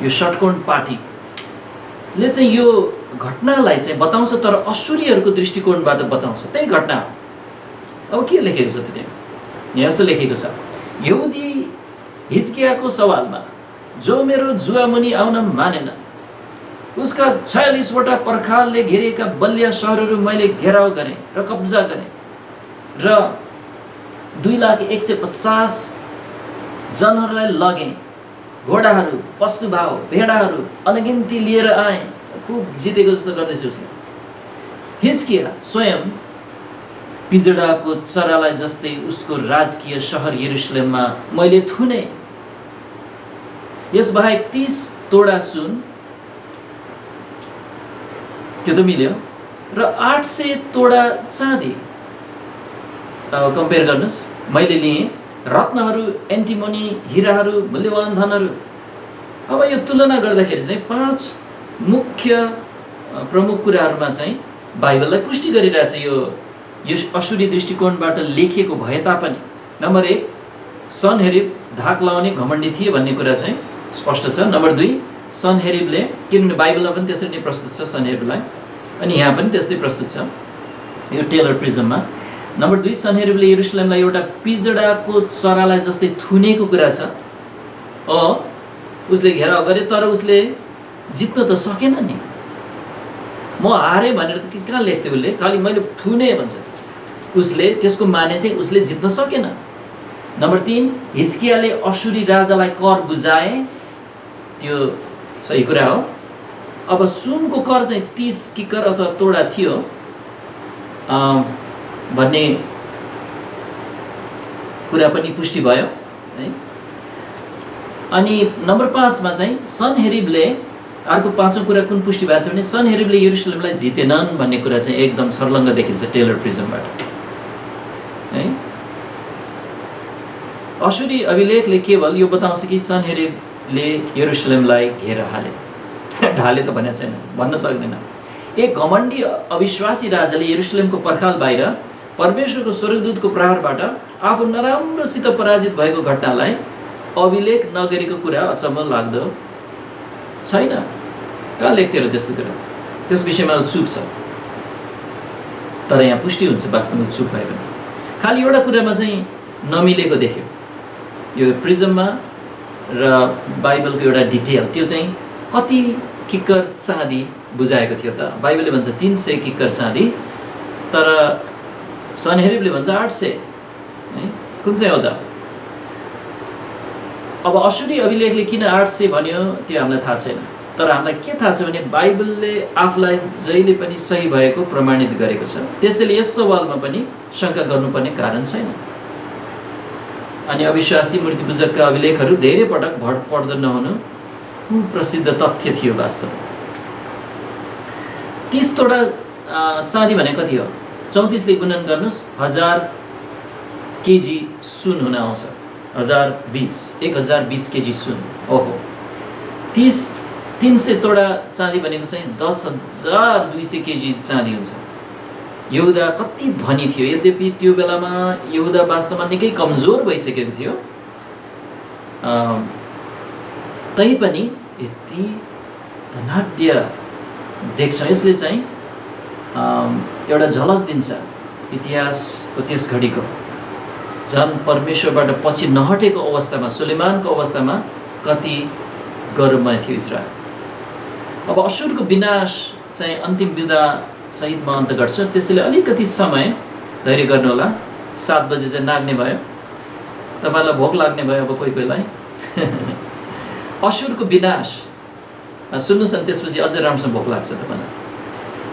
यो षट्कोण पाटीले चाहिँ यो घटनालाई चाहिँ बताउँछ, तर अश्शूरीहरूको दृष्टिकोणबाट बताउँछ। त्यही घटना हो। अब के लेखेको छ त्यहाँ? यहाँ यस्तो लेखेको छ, यहुदी हिजकियाको सवालमा जो मेरो जुवामुनि आउन मानेन, उसका 46 वटा पर्खालले घेरिएका बलिया सहरहरू मैले घेराउ गरेँ र कब्जा गरेँ र 2,150,000 जनहरूलाई लगेँ। घोडाहरू, पशुभाव, भेडाहरू अनगिन्ती लिएर आए। खुब जितेको जस्तो गर्दैछ उसले। हिजकिया स्वयं पिजडाको चरालाई जस्तै उसको राजकीय सहर यरुशलेममा मैले थुने। यसबाहेक 30 तोडा सुन, त्यो त मिल्यो, र 800 तोडा चाँदी। कम्पेयर गर्नुहोस्, मैले लिएँ रत्नहरू, एन्टिमनी, हिराहरू, मूल्यवान धनहरू। अब यो तुलना गर्दाखेरि चाहिँ 5 मुख्य प्रमुख कुराहरूमा चाहिँ बाइबललाई पुष्टि गरिरहेछ यो असुरी दृष्टिकोणबाट लेखिएको भए तापनि। नम्बर 1, सनहेरिब धाक लाउने घमण्डी थिए भन्ने कुरा चाहिँ स्पष्ट छ। नम्बर 2, सनहेरिबले, किनभने बाइबलमा पनि त्यसरी नै प्रस्तुत छ सनहेरिबलाई, अनि यहाँ पनि त्यस्तै प्रस्तुत छ यो टेलर प्रिजममा। नम्बर 2, सनहेरिबले यरुसलेमलाई एउटा पिजडाको चरालाई जस्तै थुनेको कुरा छ। उसले घेराउ गरे तर उसले जित्न त सकेन नि। म हारेँ भनेर त कहाँ लेख्थ्यो उसले, खालि मैले थुने भन्छ। उसले त्यसको माने चाहिँ उसले जित्न सकेन। नम्बर 3, हिजकियाले असुरी राजालाई कर बुझाए, त्यो सही कुरा हो। अब सुनको कर चाहिँ 30 किक्कर अथवा तोडा थियो भन्ने कुरा पनि पुष्टि भयो है। अनि नम्बर 5 मा चाहिँ सनहेरिबले, अर्को 5औं कुरा कुन पुष्टि भएको छ भने सनहेरिबले यरुसलेमलाई जितेनन् भन्ने कुरा चाहिँ एकदम छर्लङ्ग देखिन्छ टेलर प्रिजमबाट है। असुरी अभिलेखले केवल यो बताउँछ कि सनहेरिबले यरुसलेमलाई घेर हाले, ढाले त भनेको छैन, भन्न सक्दैन। एक घमण्डी अविश्वासी राजाले यरुसलेमको पर्खाल बाहिर परमेश्वरको स्वर्गदूतको प्रहारबाट आफू नराम्रोसित पराजित भएको घटनालाई अभिलेख नगरेको कुरा अचम्म लाग्दो छैन। कहाँ लेख्थ्यो र त्यस्तो कुरा? त्यस विषयमा चुप छ, तर यहाँ पुष्टि हुन्छ वास्तवमा चुप भए पनि। खालि एउटा कुरामा चाहिँ नमिलेको देख्यो यो प्रिजममा र बाइबलको एउटा डिटेल, त्यो चाहिँ कति किक्कर चाँदी बुझाएको थियो त? बाइबलले भन्छ 300 किक्कर चाँदी, तर सनहेरिबले भन्छ 800 है। कुन चाहिँ हो त? अब असुरी अभिलेखले किन 800 भन्यो त्यो हामीलाई थाहा छैन, तर हामीलाई के थाहा छ भने बाइबलले आफूलाई जहिले पनि सही भएको प्रमाणित गरेको छ। त्यसैले यस सवालमा पनि शङ्का गर्नुपर्ने कारण छैन। अनि अविश्वासी मूर्तिपूजकका अभिलेखहरू धेरै पटक भर पर्दो नहुनु प्रसिद्ध तथ्य थियो वास्तवमा। 30 तोडा चाँदी भने कति हो? 34 ले गुणन गर्नुस्, 1000 केजी सुन हुन आउँछ। 1020 केजी सुन। ओहो, 300 तोडा चाँदी भनेको चाहिँ 10,200 केजी चाँदी हुन्छ। यहुदा कति धनी थियो, यद्यपि त्यो बेलामा यहुदा वास्तवमा निकै कमजोर भइसकेको थियो, तैपनि यति धनाढ्य देख्छ। यसले चाहिँ एउटा झलक दिन्छ इतिहासको त्यस घडीको, झन् परमेश्वरबाट पछि नहटेको अवस्थामा, सुलेमानको अवस्थामा कति गौरवमय थियो इजरायल। अब असुरको विनाश चाहिँ अन्तिम विदा सहितमा अन्त गर्छ। त्यसैले अलिकति समय धैर्य गर्नुहोला। 7 बजे चाहिँ नाग्ने भयो, तपाईँलाई भोक लाग्ने भयो अब कोही कोहीलाई। असुरको विनाश सुन्नुहोस्, अनि त्यसपछि अझ राम्रोसँग भोक लाग्छ तपाईँलाई।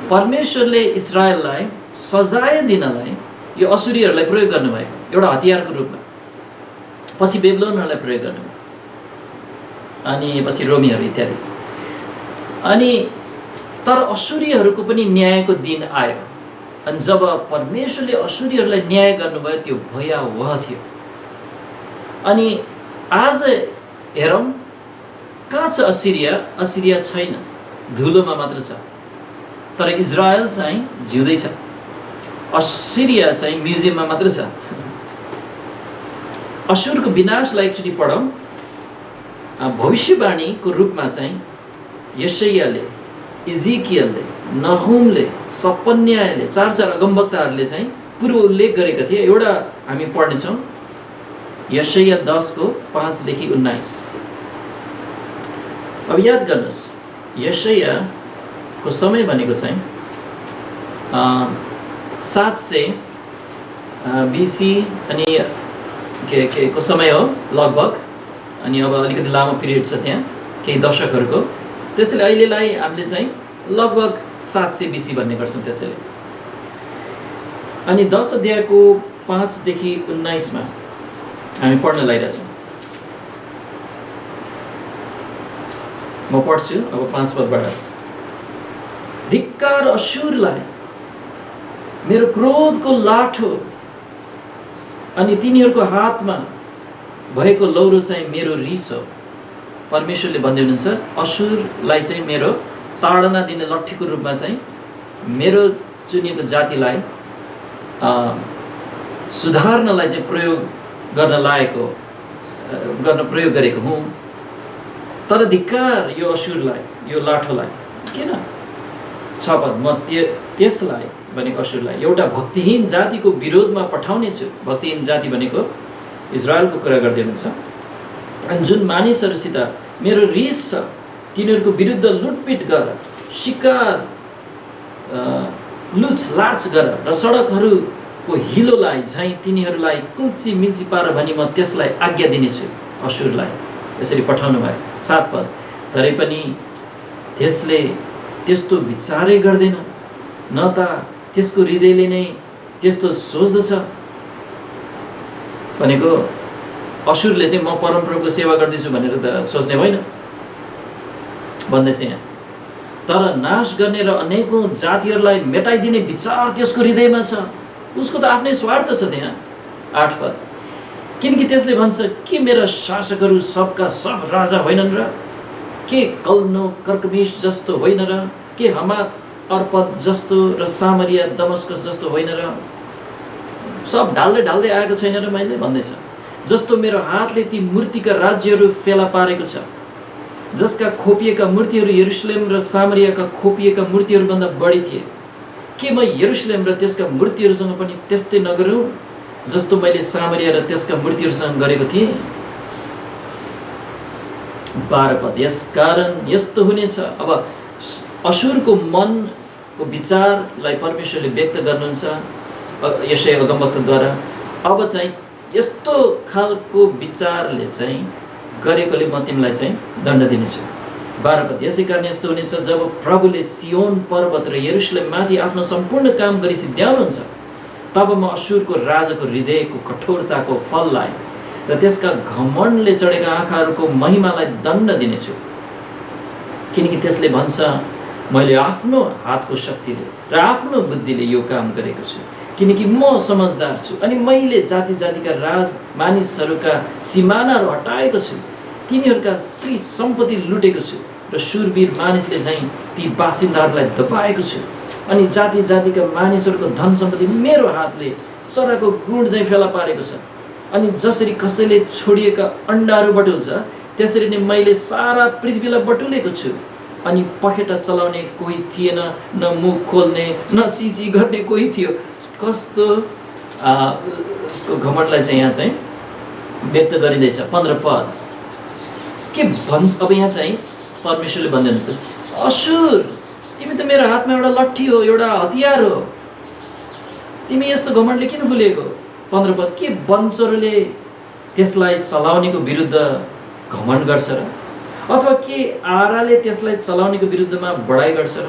परमेश्वरले इजरायललाई सजाय दिनलाई यो असुरीहरूलाई प्रयोग गर्नुभएको एउटा हतियारको रूपमा, पछि बेबलोनहरूलाई प्रयोग गर्नुभयो, अनि पछि रोमीहरू इत्यादि। अनि तर असुरीहरूको पनि न्यायको दिन आयो, अनि जब परमेश्वरले असुरीहरूलाई न्याय गर्नुभयो त्यो भयावह थियो। अनि आज हेरौँ कहाँ छ असिरिया? असिरिया छैन, धुलोमा मात्र छ, तर इजरायल चाहिँ जिउँदैछ। असिरिया चाहिँ म्युजियममा मात्र छ। असुरको विनाशलाई एकचोटि पढौँ। भविष्यवाणीको रूपमा चाहिँ यशायाले, इजिकियलले, नहुमले, सपन्याले, 4 अगमवक्ताहरूले चाहिँ पूर्व उल्लेख गरेका थिए। एउटा हामी पढ्नेछौँ, यशाया 10:5 देखि 19। अब याद गर्नुहोस्, यशायाको समय भनेको चाहिँ 700 BC अनि के को समय हो लगभग। अनि अब अलिकति लामो पिरियड छ त्यहाँ, केही दशकहरूको। त्यसैले अहिलेलाई हामीले चाहिँ लगभग 700 BC भन्ने गर्छौँ। त्यसैले अनि 10 अध्यायको 5 देखि 19 मा हामी पढ्न लागिरहेछौँ। म पढ्छु अब 5 पदबाट। धिक्कार अशुरलाई, मेरो क्रोधको लाठो अनि तिनीहरूको हातमा भएको लौरो चाहिँ मेरो रिस हो। परमेश्वरले भन्दै हुनुहुन्छ अशुरलाई चाहिँ मेरो ताडना दिने लट्ठीको रूपमा चाहिँ मेरो चुनिएको जातिलाई सुधार्नलाई चाहिँ प्रयोग गर्न प्रयोग गरेको हुँ। तर धिक्कार यो असुरलाई, यो लाठोलाई। किन? 6 पद, म त्यसलाई भनेको असुरलाई एउटा भक्तिहीन जातिको विरोधमा पठाउने छु। भक्तिहीन जाति भनेको इजरायलको कुरा गर्दै हुनुहुन्छ। अनि जुन मानिसहरूसित मेरो रिस छ तिनीहरूको विरुद्ध लुटपिट गर, शिकार लुचलाच गर र सडकहरूको हिलोलाई झैँ तिनीहरूलाई कुल्ची मिल्ची पार भनी म त्यसलाई आज्ञा दिनेछु। असुरलाई यसरी पठाउनु भयो। 7 पद, तरै पनि त्यसले त्यस्तो विचारै गर्दैन, न त त्यसको हृदयले नै त्यस्तो सोच्दछ। भनेको असुरले चाहिँ म परमप्रभुको सेवा गर्दैछु भनेर त सोच्ने होइन भन्दैछ यहाँ। तर नाश गर्ने र अनेकौं जातिहरूलाई मेटाइदिने विचार त्यसको हृदयमा छ। उसको त आफ्नै स्वार्थ छ त्यहाँ। 8 पद, किनकि त्यसले भन्छ के मेरा शासकहरू सबका सब राजा होइनन् र? के कल्नो कर्कमिस जस्तो होइन र? के हमात अर्पद जस्तो र सामरिया दमस्कस जस्तो होइन र? सब ढाल्दै ढाल्दै आएको छैन र मैले भन्दैछ। जस्तो मेरो हातले ती मूर्तिका राज्यहरू फेला पारेको छ, जसका खोपिएका मूर्तिहरू यरुशलेम र सामरियाका खोपिएका मूर्तिहरूभन्दा बढी थिए। के म यरुशलेम र त्यसका मूर्तिहरूसँग पनि त्यस्तै नगरौँ जस्तो मैले सामरिया र त्यसका मूर्तिहरूसँग गरेको थिएँ? 12 पद, यसकारण यस्तो हुनेछ। अब असुरको मनको विचारलाई परमेश्वरले व्यक्त गर्नुहुन्छ यशाया अगमवक्ताद्वारा। अब चाहिँ यस्तो खालको विचारले चाहिँ गरेकोले म तिमीलाई चाहिँ दण्ड दिनेछु। 12 पद, यसै कारण यस्तो हुनेछ जब प्रभुले सियोन पर्वत र यरुशलेममाथि आफ्नो सम्पूर्ण काम गरी सिद्ध्याउनुहुन्छ तब म असुरको राजाको हृदयको कठोरताको फललाई र त्यसका घमण्डले चढेका आँखाहरूको महिमालाई दण्ड दिनेछु। किनकि त्यसले भन्छ मैले आफ्नो हातको शक्तिले र आफ्नो बुद्धिले यो काम गरेको छु। किनकि म समझदार छु अनि मैले जाति जातिका राज मानिसहरूका सिमानाहरू हटाएको छु, तिनीहरूका श्री सम्पत्ति लुटेको छु र शूरवीर मानिसले चाहिँ ती बासिन्दाहरूलाई दबाएको छु। अनि जाति जातिका मानिसहरूको धन सम्पत्ति मेरो हातले चराको गुण चाहिँ फेला पारेको छ। अनि जसरी कसैले छोडिएका अन्डाहरू बटुल्छ त्यसरी नै मैले सारा पृथ्वीलाई बटुलेको छु। अनि पखेटा चलाउने कोही थिएन, न मुख खोल्ने न चिची गर्ने कोही थियो। कस्तो उसको घमण्डलाई चाहिँ यहाँ चाहिँ व्यक्त गरिँदैछ। 15 पद, के भन्छ अब यहाँ चाहिँ परमेश्वरले भन्दै हुनुहुन्छ असुर तिमी त मेरो हातमा एउटा लट्ठी हो, एउटा हतियार हो, तिमी यस्तो घमण्डले किन फुलेको? 15 पद, के वंशहरूले त्यसलाई चलाउनेको विरुद्ध घमण्ड गर्छ र? अथवा के आराले त्यसलाई चलाउनेको विरुद्धमा बढाइ गर्छ र?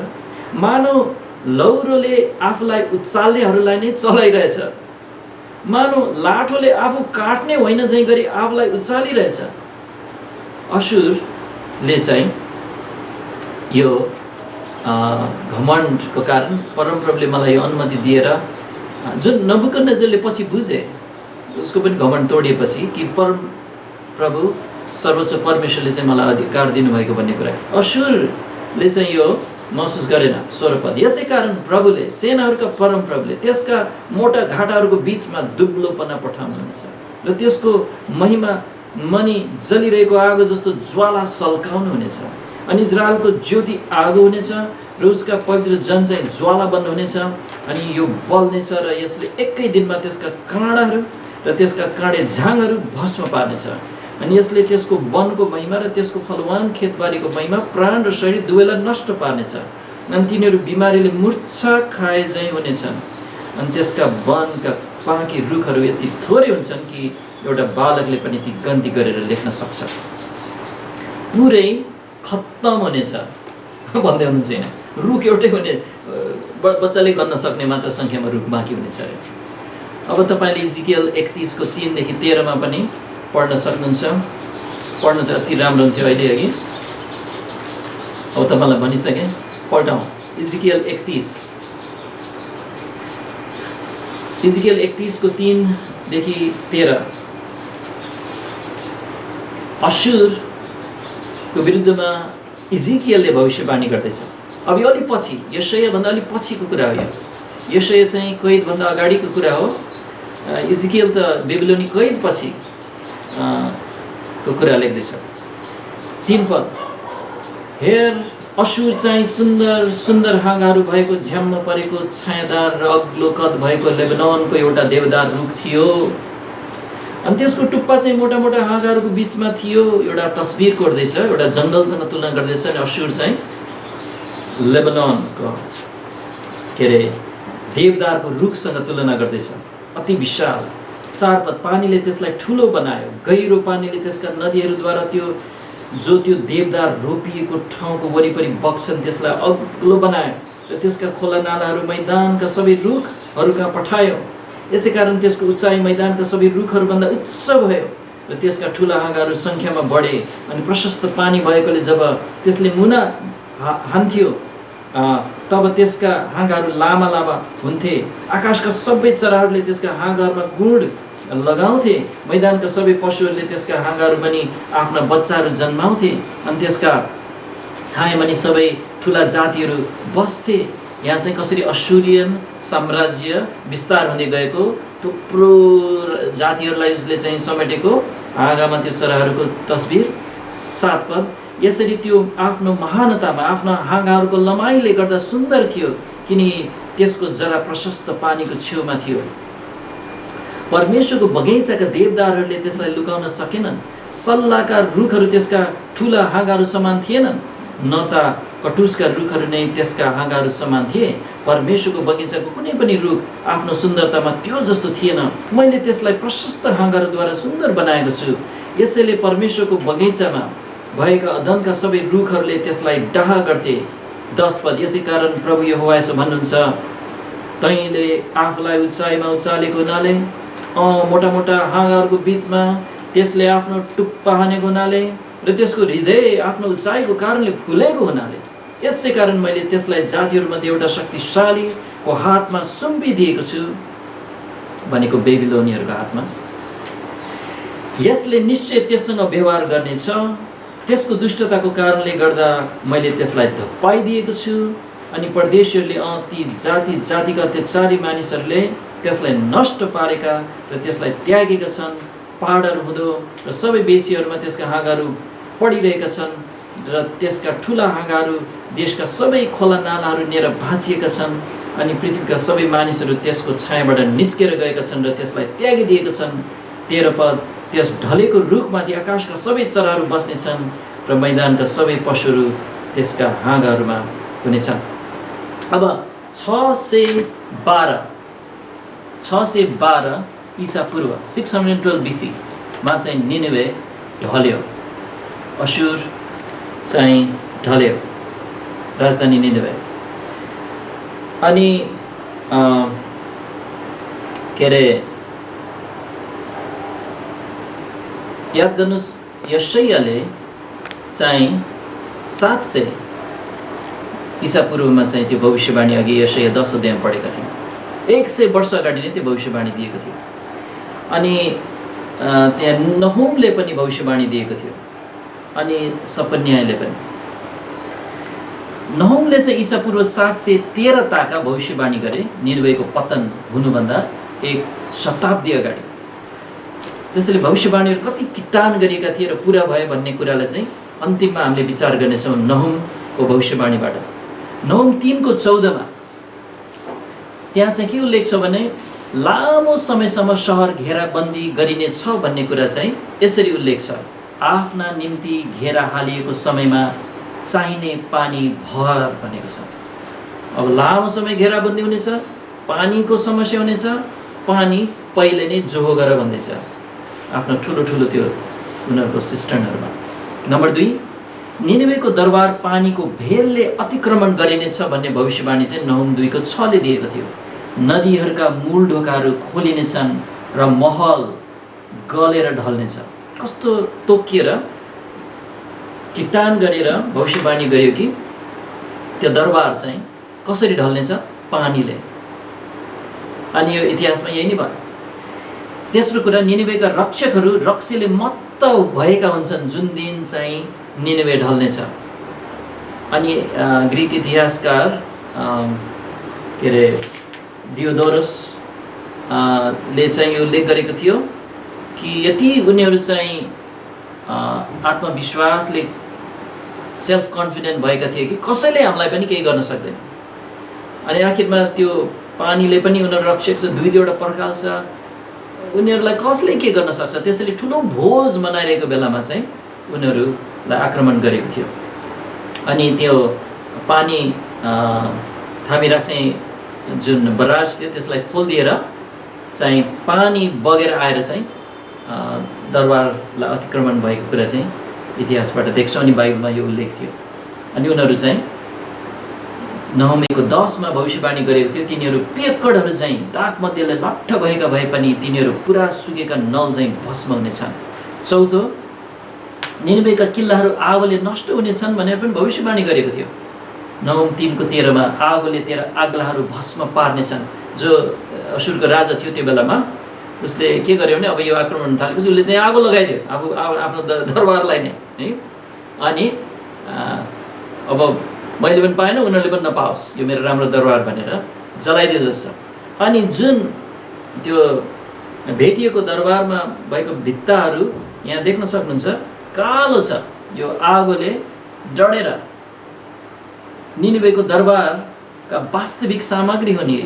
मानव लौरोले आफूलाई उचाल्नेहरूलाई नै चलाइरहेछ, मानव लाठोले आफू काट्ने होइन चाहिँ गरी आफूलाई उचालिरहेछ। असुरले चाहिँ यो घमण्डको कारण परमप्रभुले मलाई यो अनुमति दिएर जुन नबुकदनेस्जरले पछि बुझे उसको पनि घमण्ड तोडिएपछि कि परमप्रभु सर्वोच्च परमेश्वरले चाहिँ मलाई अधिकार दिनुभएको भन्ने कुरा असुरले चाहिँ यो महसुस गरेन। 16 पद, यसै कारण प्रभुले सेनाहरूका परमप्रभुले त्यसका मोटा घाटाहरूको बिचमा दुब्लोपना पठाउनुहुनेछ र त्यसको महिमा मनी जलिरहेको आगो जस्तो ज्वाला सल्काउनुहुनेछ। अनि इजरायलको ज्योति आगो हुनेछ र उसका पवित्र जन चाहिँ ज्वाला बन्नुहुनेछ। अनि यो बल्नेछ र यसले एकै दिनमा त्यसका काँडाहरू र त्यसका काँडे झाङहरू भस्म पार्नेछ। अनि यसले त्यसको वनको महिमा र त्यसको फलवान खेतबारीको महिमा प्राण र शरीर दुवैलाई नष्ट पार्नेछ। अनि तिनीहरू बिमारीले मूर्छा खाए झैँ हुनेछन्। अनि त्यसका वनका पाँकी रुखहरू यति थोरै हुन्छन् कि एउटा बालकले पनि ती गन्ती गरेर लेख्न सक्छ। पुरै खत्तम हुनेछ भन्दै हुनुहुन्छ यहाँ। रुख एउटै हुने, बच्चाले गन्न सक्ने मात्र सङ्ख्यामा रुख बाँकी हुनेछ अरे। अब तपाईँले इजिकियल 31 को 3 देखि 13 मा पनि पढ्न सक्नुहुन्छ। पढ्न त अति राम्रो हुन्थ्यो अहिले अघि, अब तपाईँलाई भनिसकेँ, पल्टाउँ। इजिकियल 31 को 3 देखि 13। अशुरको विरुद्धमा इजिकियलले भविष्यवाणी गर्दैछ। अब यो अलि पछि, यशायाभन्दा अलि पछिको कुरा हो। यो यशाया चाहिँ कैदभन्दा अगाडिको कुरा हो। इजिकियल त बेबिलोनी कैद पछि को कुरा लेख्दैछ। 3 पद, हेर अशुर चाहिँ सुन्दर सुन्दर हाँगाहरू भएको झ्याम्म परेको छायादार र अग्लो कद भएको लेबनोनको एउटा देवदार रुख थियो। अनि त्यसको टुप्पा चाहिँ मोटा मोटा हाँगाहरूको बिचमा थियो। एउटा तस्बिर कोर्दैछ, एउटा जङ्गलसँग तुलना गर्दैछ। अनि अशुर चाहिँ लेबनोनको के अरे देवदारको रुखसँग तुलना गर्दैछ। अति विशाल। 4 पद, पानीले त्यसलाई ठुलो बनायो, गहिरो पानीले त्यसका नदीहरूद्वारा त्यो देवदार रोपिएको ठाउँको वरिपरि बग्छन् त्यसलाई अग्लो बनायो र त्यसका खोला नालाहरू मैदानका सबै रुखहरू कहाँ पठायो। यसै कारण त्यसको उचाइ मैदानका सबै रुखहरूभन्दा उच्च भयो र त्यसका ठुला हाँगाहरू सङ्ख्यामा बढे। अनि प्रशस्त पानी भएकोले जब त्यसले मुना हान्थ्यो तब त्यसका हाँगाहरू लामा लामा हुन्थे। आकाशका सबै चराहरूले त्यसका हाँगाहरूमा गुँड लगाउँथे। मैदानका सबै पशुहरूले त्यसका हाँगाहरू पनि आफ्ना बच्चाहरू जन्माउँथे। अनि त्यसका छायामुनि सबै ठुला जातिहरू बस्थे। यहाँ चाहिँ कसरी अशुरियन साम्राज्य विस्तार हुँदै गएको, थुप्रो जातिहरूलाई उसले चाहिँ समेटेको हाँगामा त्यो चराहरूको तस्बिर। 7 पद, यसरी त्यो आफ्नो महानतामा आफ्ना हाँगाहरूको लमाइले गर्दा सुन्दर थियो, किनकि त्यसको जरा प्रशस्त पानीको छेउमा थियो। परमेश्वरको बगैँचाका देवदारहरूले त्यसलाई लुकाउन सकेनन्। सल्लाहका रुखहरू त्यसका ठुला हाँगाहरू समान थिएनन्, न त कटुसका रुखहरू नै त्यसका हाँगाहरू समान थिए। परमेश्वरको बगैँचाको कुनै पनि रुख आफ्नो सुन्दरतामा त्यो जस्तो थिएन। मैले त्यसलाई प्रशस्त हाँगाहरूद्वारा सुन्दर बनाएको छु। यसैले परमेश्वरको बगैँचामा भएका अदनका सबै रुखहरूले त्यसलाई डाह गर्थे। 10 पद, यसै कारण प्रभु यहोवा यसो भन्नुहुन्छ, तैँले आफूलाई उचाइमा उचालेको हुनाले, मोटा मोटा हाँगाहरूको बिचमा त्यसले आफ्नो टुप्पा हानेको हुनाले र त्यसको हृदय आफ्नो उचाइको कारणले फुलेको हुनाले, यसै कारण मैले त्यसलाई जातिहरूमध्ये एउटा शक्तिशालीको हातमा सुम्पिदिएको छु, भनेको बेबिलोनीहरूको हातमा। यसले निश्चय त्यससँग व्यवहार गर्नेछ। त्यसको दुष्टताको कारणले गर्दा मैले त्यसलाई धपाइदिएको छु। अनि परदेशीहरूले ती जाति जातिका अत्याचारी मानिसहरूले त्यसलाई नष्ट पारेका र त्यसलाई त्यागेका छन्। पहाडहरू हुँदो र सबै बेसीहरूमा त्यसका हाँगाहरू पडिरहेका छन् र त्यसका ठुला हाँगाहरू देशका सबै खोला नालाहरू लिएर भाँचिएका छन्। अनि पृथ्वीका सबै मानिसहरू त्यसको छायाबाट निस्केर गएका छन् र त्यसलाई त्यागिदिएका छन्। 13 पद, त्यस ढलेको रुखमाथि आकाशका सबै चराहरू बस्नेछन् र मैदानका सबै पशुहरू त्यसका हाँगाहरूमा हुनेछन्। अब 612 ईसा पूर्व 612 BC मा चाहिँ निनेवे ढल्यो। अशुर चाहिँ ढल्यो, राजधानी निनेवे। अनि के अरे याद गर्नुहोस्, यशायाले चाहिँ 700 ईसा पूर्वमा चाहिँ त्यो भविष्यवाणी अघि यशाया 10 अध्यायमा पढेका थियौँ। 100 वर्ष अगाडि नै त्यो भविष्यवाणी दिएको थियो। अनि त्यहाँ नहुमले पनि भविष्यवाणी दिएको थियो, अनि सपन्यायले पनि। नहुमले चाहिँ ईसा पूर्व 713 ताका भविष्यवाणी गरे, निनवेको पतन हुनुभन्दा 1 शताब्दी अगाडि। त्यसैले भविष्यवाणीहरू कति किटान गरिएका थिए र पुरा भयो भन्ने कुरालाई चाहिँ अन्तिममा हामीले विचार गर्नेछौँ नहुमको भविष्यवाणीबाट। नहुम 3:14 त्यहाँ चाहिँ के उल्लेख छ भने लामो समयसम्म सहर घेराबन्दी गरिने छ भन्ने कुरा चाहिँ यसरी उल्लेख छ, आफ्ना निम्ति घेरा हालिएको समयमा चाहिने पानी भर भनेको छ। अब लामो समय घेराबन्दी हुनेछ, पानीको समस्या हुनेछ, पानी पहिले नै जोहो गर भन्दैछ आफ्नो ठुलो ठुलो त्यो उनीहरूको सिस्टमहरूमा। नम्बर 2, निनेवेको दरबार पानीको भेलले अतिक्रमण गरिनेछ भन्ने भविष्यवाणी चाहिँ नहुम 2:6 दिएको थियो। नदीहरूका मूल ढोकाहरू खोलिनेछन् र महल गलेर ढल्नेछ। कस्तो तोकिएर किटान गरेर भविष्यवाणी गरियो कि त्यो दरबार चाहिँ कसरी ढल्नेछ, पानीले। अनि यो इतिहासमा यही नै भयो। तेस्रो कुरा, निनेवेका रक्षकहरू रक्सीले मत्त व्रत भएका हुन्छन् जुन दिन चाहिँ निनेवे ढल्नेछ। अनि ग्रिक इतिहासकार के अरे दियोदोरस ले चाहिँ यो उल्लेख गरेको थियो कि यति उनीहरू चाहिँ आत्मविश्वासले सेल्फ कन्फिडेन्ट भएका थिए कि कसैले हामीलाई पनि केही गर्न सक्दैन। अनि आखिरमा त्यो पानीले पनि उनीहरू रक्षक छ, 2-2वटा पर्खाल छ, उनीहरूलाई कसले के गर्न सक्छ। त्यसैले ठुलो भोज मनाइरहेको बेलामा चाहिँ उनीहरूलाई आक्रमण गरेको थियो। अनि त्यो पानी थामिराख्ने जुन बराज थियो त्यसलाई खोलिदिएर चाहिँ पानी बगेर आएर चाहिँ दरबारलाई अतिक्रमण भएको कुरा चाहिँ इतिहासबाट देख्छौँ। अनि बाइबलमा यो उल्लेख थियो। अनि उनीहरू चाहिँ नहमीको 10 मा भविष्यवाणी गरेको थियो, तिनीहरू पेक्कडहरू चाहिँ दागमध्येले लट्ठ भएका भए पनि तिनीहरू पुरा सुकेका नल चाहिँ भस्म हुनेछन्। चौथो, निनेवेका किल्लाहरू आगोले नष्ट हुनेछन् भनेर पनि भविष्यवाणी गरेको थियो। नहुम 3:13 मा आगोले तेरा आग्लाहरू भस्म पार्नेछन्। जो असुरको राजा थियो त्यो बेलामा उसले के गर्यो भने अब यो आक्रमण थालेपछि उसले चाहिँ आगो लगाइदियो आफ्नो दरबारलाई नै है। अनि अब मैले पनि पाएन, उनीहरूले पनि नपाओस्, यो मेरो राम्रो दरबार भनेर जलाइदियो जस्तो। अनि जुन त्यो भेटिएको दरबारमा भएको भित्ताहरू यहाँ देख्न सक्नुहुन्छ, कालो छ। यो आगोले डढेर निनेवेको दरबारका वास्तविक सामग्री हो नि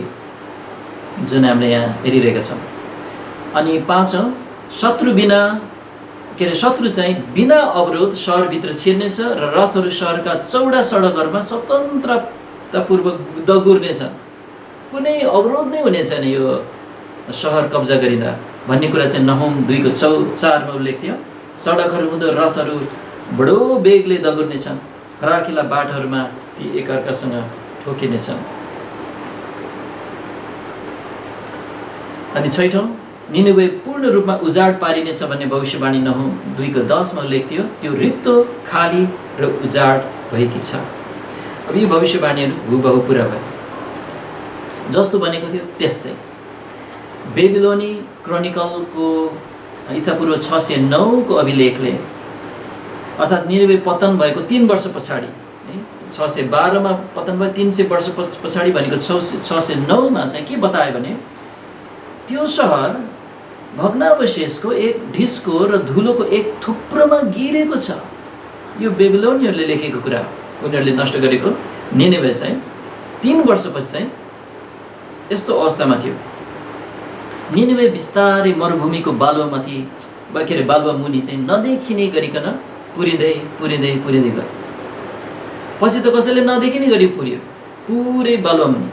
जुन हामीले यहाँ हेरिरहेका छौँ। अनि 5औं, शत्रु चाहिँ बिना अवरोध सहरभित्र छिर्नेछ र रथहरू सहरका चौडा सडकहरूमा स्वतन्त्रतापूर्वक दगुर्नेछन्। कुनै अवरोध नै हुने छैन यो सहर कब्जा गरिँदा भन्ने कुरा चाहिँ नहुम 2:4 मा उल्लेख थियो। सडकहरू हुँदो रथहरू बडो वेगले दगुर्नेछन्, फराकिला बाटोहरूमा ती एकअर्कासँग ठोकिनेछन्। अनि 6औं, निनेवे पूर्ण रूपमा उजाड पारिनेछ भन्ने भविष्यवाणी नहुम 2:10 मा उल्लेख थियो। त्यो रित्तो, खाली र उजाड भएकी छ। अब यी भविष्यवाणीहरू हुबहु पुरा भए, जस्तो भनेको थियो त्यस्तै। बेबिलोनी क्रोनिकलको ईसापूर्व 609 को अभिलेखले अर्थात् निनेवे पतन भएको 3 वर्ष पछाडि, 612 मा पतन भयो, 300 वर्ष पछाडि भनेको 609 मा चाहिँ के बतायो भने त्यो सहर भग्नावशेषको एक ढिस्को र धुलोको एक थुप्रोमा गिरेको छ। यो बेबिलोनियनले लेखेको कुरा, उनीहरूले नष्ट गरेको निनेवे चाहिँ 3 वर्षपछि चाहिँ यस्तो अवस्थामा थियो। निनेवे बिस्तारै मरुभूमिको बालुवामाथि के अरे बालुवा मुनि चाहिँ नदेखिने गरिकन पुरिँदै गयो। पछि त कसैले नदेखिने गरी पुर्यो, पुरै बालुवा मुनि।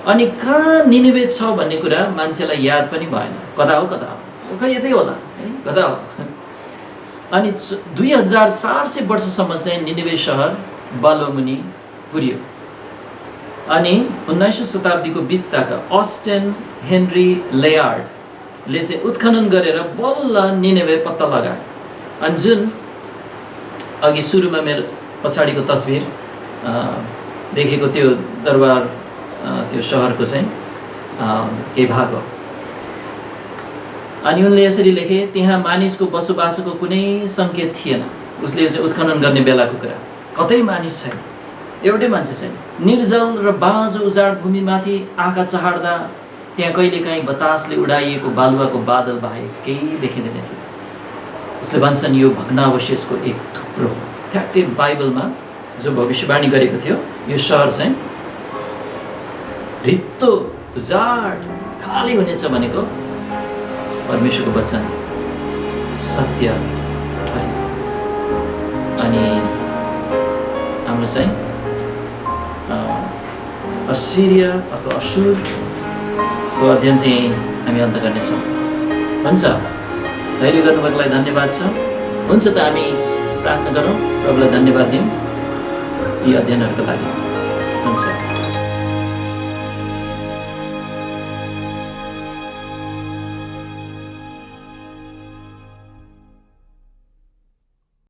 अनि कहाँ निनेवे छ भन्ने कुरा मान्छेलाई याद पनि भएन। कता हो खै यतै होला है, कता हो। अनि 2400 वर्षसम्म चाहिँ निनेवे सहर बालुवामुनि पुर्यो। अनि 19औं शताब्दीको बिचताका अस्टेन हेनरी लेयार्डले चाहिँ उत्खनन गरेर बल्ल निनेवे पत्ता लगाए। अनि जुन अघि सुरुमा मेरो पछाडिको तस्बिर देखेको त्यो दरबार त्यो सहरको चाहिँ केही भाग हो। अनि उनले यसरी लेखे, त्यहाँ मानिसको बसोबासोको कुनै सङ्केत थिएन। उसले चाहिँ उत्खनन गर्ने बेलाको कुरा, कतै मानिस छैन, एउटै मान्छे छैन। निर्जल र बाँझो उजाड भूमिमाथि आँखा चहाड्दा त्यहाँ कहिलेकाहीँ बतासले उडाइएको बालुवाको बादल बाहेक केही देखिँदैन थियो। उसले भन्छन् यो भग्नावशेषको एक थुप्रो हो। ठ्याक्कै बाइबलमा जो भविष्यवाणी गरेको थियो यो सहर चाहिँ रित्तो उजाड खाली हुनेछ भनेको परमेश्वरको वचन सत्य ठर्यो। अनि हाम्रो चाहिँ असिरिया अथवा असुरको अध्ययन चाहिँ हामी अन्त गर्नेछौँ। हुन्छ, धैर्य गर्नुभएको लागि धन्यवाद छ। हुन्छ त हामी प्रार्थना गरौँ, प्रभुलाई धन्यवाद दिउँ यी अध्ययनहरूको लागि। हुन्छ।